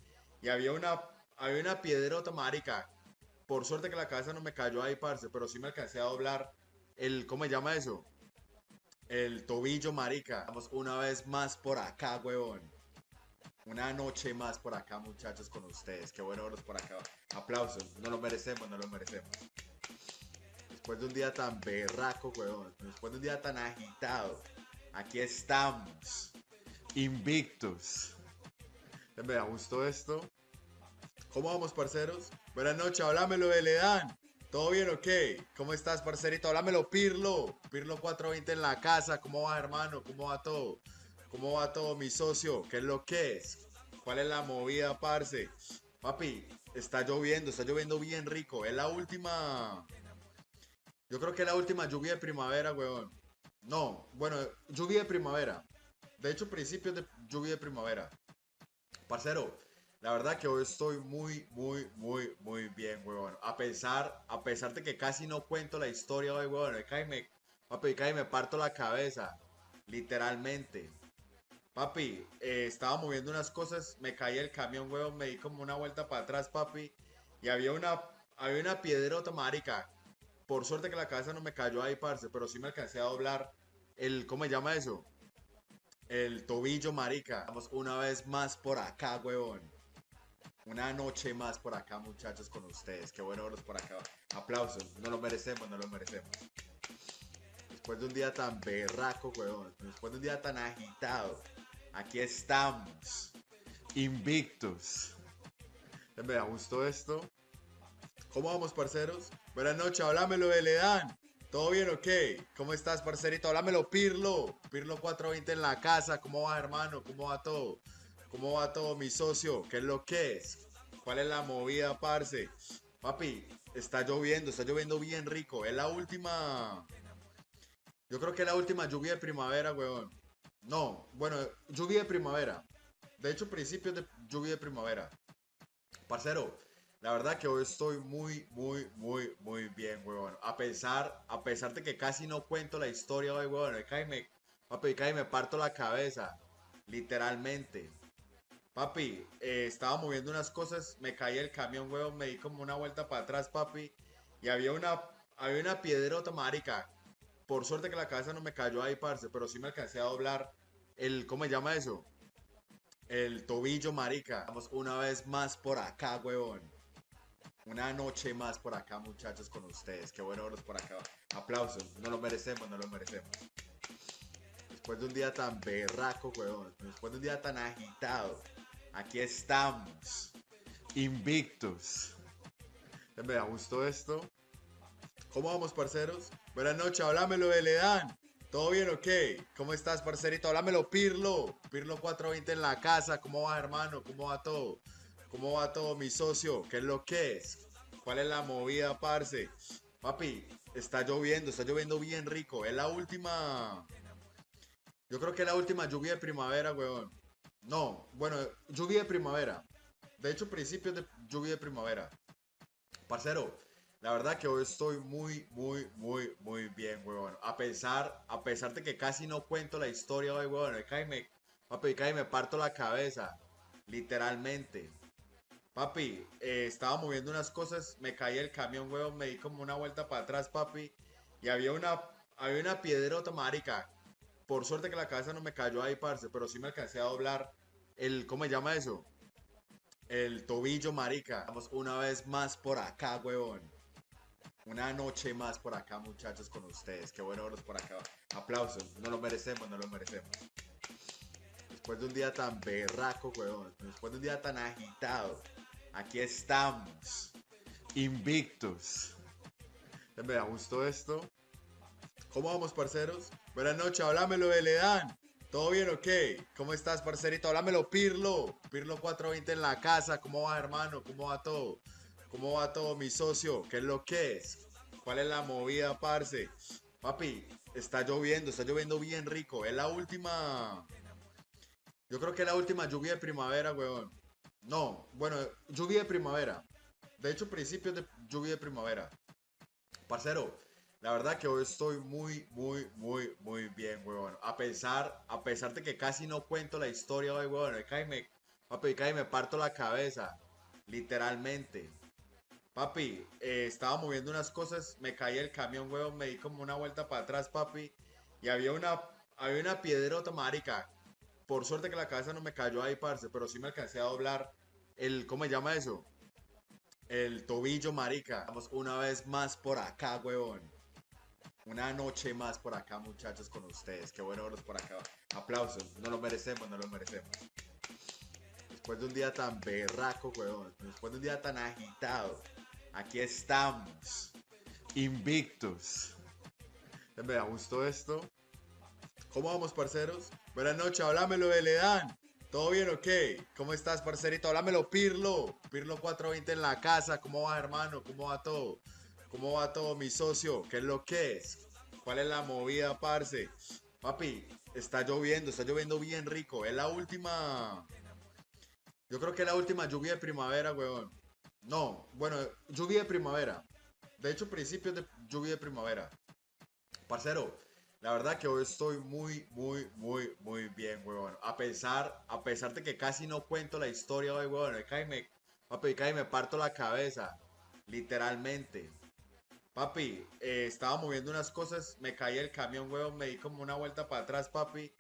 Y había una piedrota, marica. Por suerte que la cabeza no me cayó ahí, parce, pero sí me alcancé a doblar ¿cómo se llama eso? El tobillo, marica. Vamos una vez más por acá, huevón. Una noche más por acá, muchachos, con ustedes. Qué bueno verlos por acá. Aplausos. No lo merecemos, no lo merecemos. Después de un día tan berraco, huevón. Después de un día tan agitado. Aquí estamos. Invictos. Me gustó esto. ¿Cómo vamos, parceros? Buenas noches, háblamelo de Ledán. ¿Todo bien o qué? ¿Cómo estás, parcerito? Háblamelo, Pirlo. Pirlo 420 en la casa. ¿Cómo va, hermano? ¿Cómo va todo? ¿Cómo va todo, mi socio? ¿Qué es lo que es? ¿Cuál es la movida, parce? Papi, está lloviendo bien rico. Es la última. Yo creo que es la última lluvia de primavera, weón. No, bueno, lluvia de primavera. De hecho, principios de lluvia de primavera. Parcero, la verdad que hoy estoy muy bien, weón. A pesar de que casi no cuento la historia hoy, weón. Papi, casi me parto la cabeza. Literalmente. Papi, estaba moviendo unas cosas, me caí el camión, weón, me di como una vuelta para atrás, papi. Y había una piedrota, marica. Por suerte que la cabeza no me cayó ahí, parce, pero sí me alcancé a doblar ¿cómo se llama eso? El tobillo, marica. Vamos una vez más por acá, huevón. Una noche más por acá, muchachos, con ustedes. Qué bueno verlos por acá. Aplausos. No lo merecemos, no lo merecemos. Después de un día tan berraco, huevón. Después de un día tan agitado. Aquí estamos. Invictos. Me gustó esto. ¿Cómo vamos, parceros? Buenas noches, háblamelo de Ledán. ¿Todo bien o qué? ¿Cómo estás, parcerito? Háblamelo, Pirlo. Pirlo 420 en la casa. ¿Cómo va, hermano? ¿Cómo va todo? ¿Cómo va todo, mi socio? ¿Qué es lo que es? ¿Cuál es la movida, parce? Papi, está lloviendo bien rico. Es la última. Yo creo que es la última lluvia de primavera, weón. No, bueno, lluvia de primavera. De hecho, principios de lluvia de primavera. Parcero, la verdad que hoy estoy muy bien, huevón. A pesar de que casi no cuento la historia hoy, huevón. Papi, casi me parto la cabeza. Literalmente. Papi, estaba moviendo unas cosas, me caí el camión, huevón, me di como una vuelta para atrás, papi. Y había una piedrota, marica. Por suerte que la cabeza no me cayó ahí, parce, pero sí me alcancé a doblar ¿cómo se llama eso? El tobillo, marica. Vamos una vez más por acá, huevón. Una noche más por acá, muchachos, con ustedes. Qué bueno verlos por acá. Aplausos. No lo merecemos, no lo merecemos. Después de un día tan berraco, huevón. Después de un día tan agitado. Aquí estamos. Invictos. Me gustó esto. ¿Cómo vamos, parceros? Buenas noches, háblamelo de Ledán. ¿Todo bien o qué? ¿Cómo estás, parcerito? Háblamelo, Pirlo. Pirlo 420 en la casa. ¿Cómo va, hermano? ¿Cómo va todo? ¿Cómo va todo, mi socio? ¿Qué es lo que es? ¿Cuál es la movida, parce? Papi, está lloviendo bien rico. Es la última. Yo creo que es la última lluvia de primavera, weón. No, bueno, lluvia de primavera. De hecho, principios de lluvia de primavera. Parcero, la verdad que hoy estoy muy bien, weón. A pesar de que casi no cuento la historia hoy, weón. Papi, casi me parto la cabeza. Literalmente. Papi, estaba moviendo unas cosas, me caí el camión, weón, me di como una vuelta para atrás, papi. Y había una piedrota, marica. Por suerte que la cabeza no me cayó ahí, parce, pero sí me alcancé a doblar ¿cómo se llama eso? El tobillo, marica. Vamos una vez más por acá, huevón. Una noche más por acá, muchachos, con ustedes. Qué bueno verlos por acá. Aplausos. No lo merecemos, no lo merecemos. Después de un día tan berraco, huevón. Después de un día tan agitado. Aquí estamos. Invictos. Me gustó esto. ¿Cómo vamos, parceros? Buenas noches, háblamelo de Ledán. ¿Todo bien o qué? ¿Cómo estás, parcerito? Háblamelo, Pirlo. Pirlo 420 en la casa. ¿Cómo va, hermano? ¿Cómo va todo? ¿Cómo va todo, mi socio? ¿Qué es lo que es? ¿Cuál es la movida, parce? Papi, está lloviendo bien rico. Es la última. Yo creo que la última lluvia de primavera, weón. No, bueno, lluvia de primavera. De hecho, principios de lluvia de primavera. Parcero, la verdad que hoy estoy muy bien, weón. A pesar de que casi no cuento la historia hoy, weón. Papi, casi me parto la cabeza. Literalmente. Papi, estaba moviendo unas cosas, me caí el camión, weón, me di como una vuelta para atrás, papi. Y había una piedrota, marica. Por suerte que la cabeza no me cayó ahí, parce, pero sí me alcancé a doblar ¿cómo se llama eso? El tobillo, marica. Vamos una vez más por acá, weón. Una noche más por acá, muchachos, con ustedes. Qué bueno verlos por acá. Aplausos. No lo merecemos, no lo merecemos. Después de un día tan berraco, weón. Después de un día tan agitado. Aquí estamos. Invictos. Me gustó esto. ¿Cómo vamos, parceros? Buenas noches, háblamelo de Ledán. ¿Todo bien o qué? ¿Cómo estás, parcerito? Háblamelo, Pirlo. Pirlo 420 en la casa. ¿Cómo va, hermano? ¿Cómo va todo? ¿Cómo va todo, mi socio? ¿Qué es lo que es? ¿Cuál es la movida, parce? Papi, está lloviendo bien rico. Es la última. Yo creo que es la última lluvia de primavera, weón. No, bueno, lluvia de primavera. De hecho, principios de lluvia de primavera. Parcero, la verdad que hoy estoy muy bien, weón. A pesar de que casi no cuento la historia hoy, weón. Papi, casi me parto la cabeza. Literalmente. Papi, estaba moviendo unas cosas, me caí el camión, weón, me di como una vuelta para atrás, papi.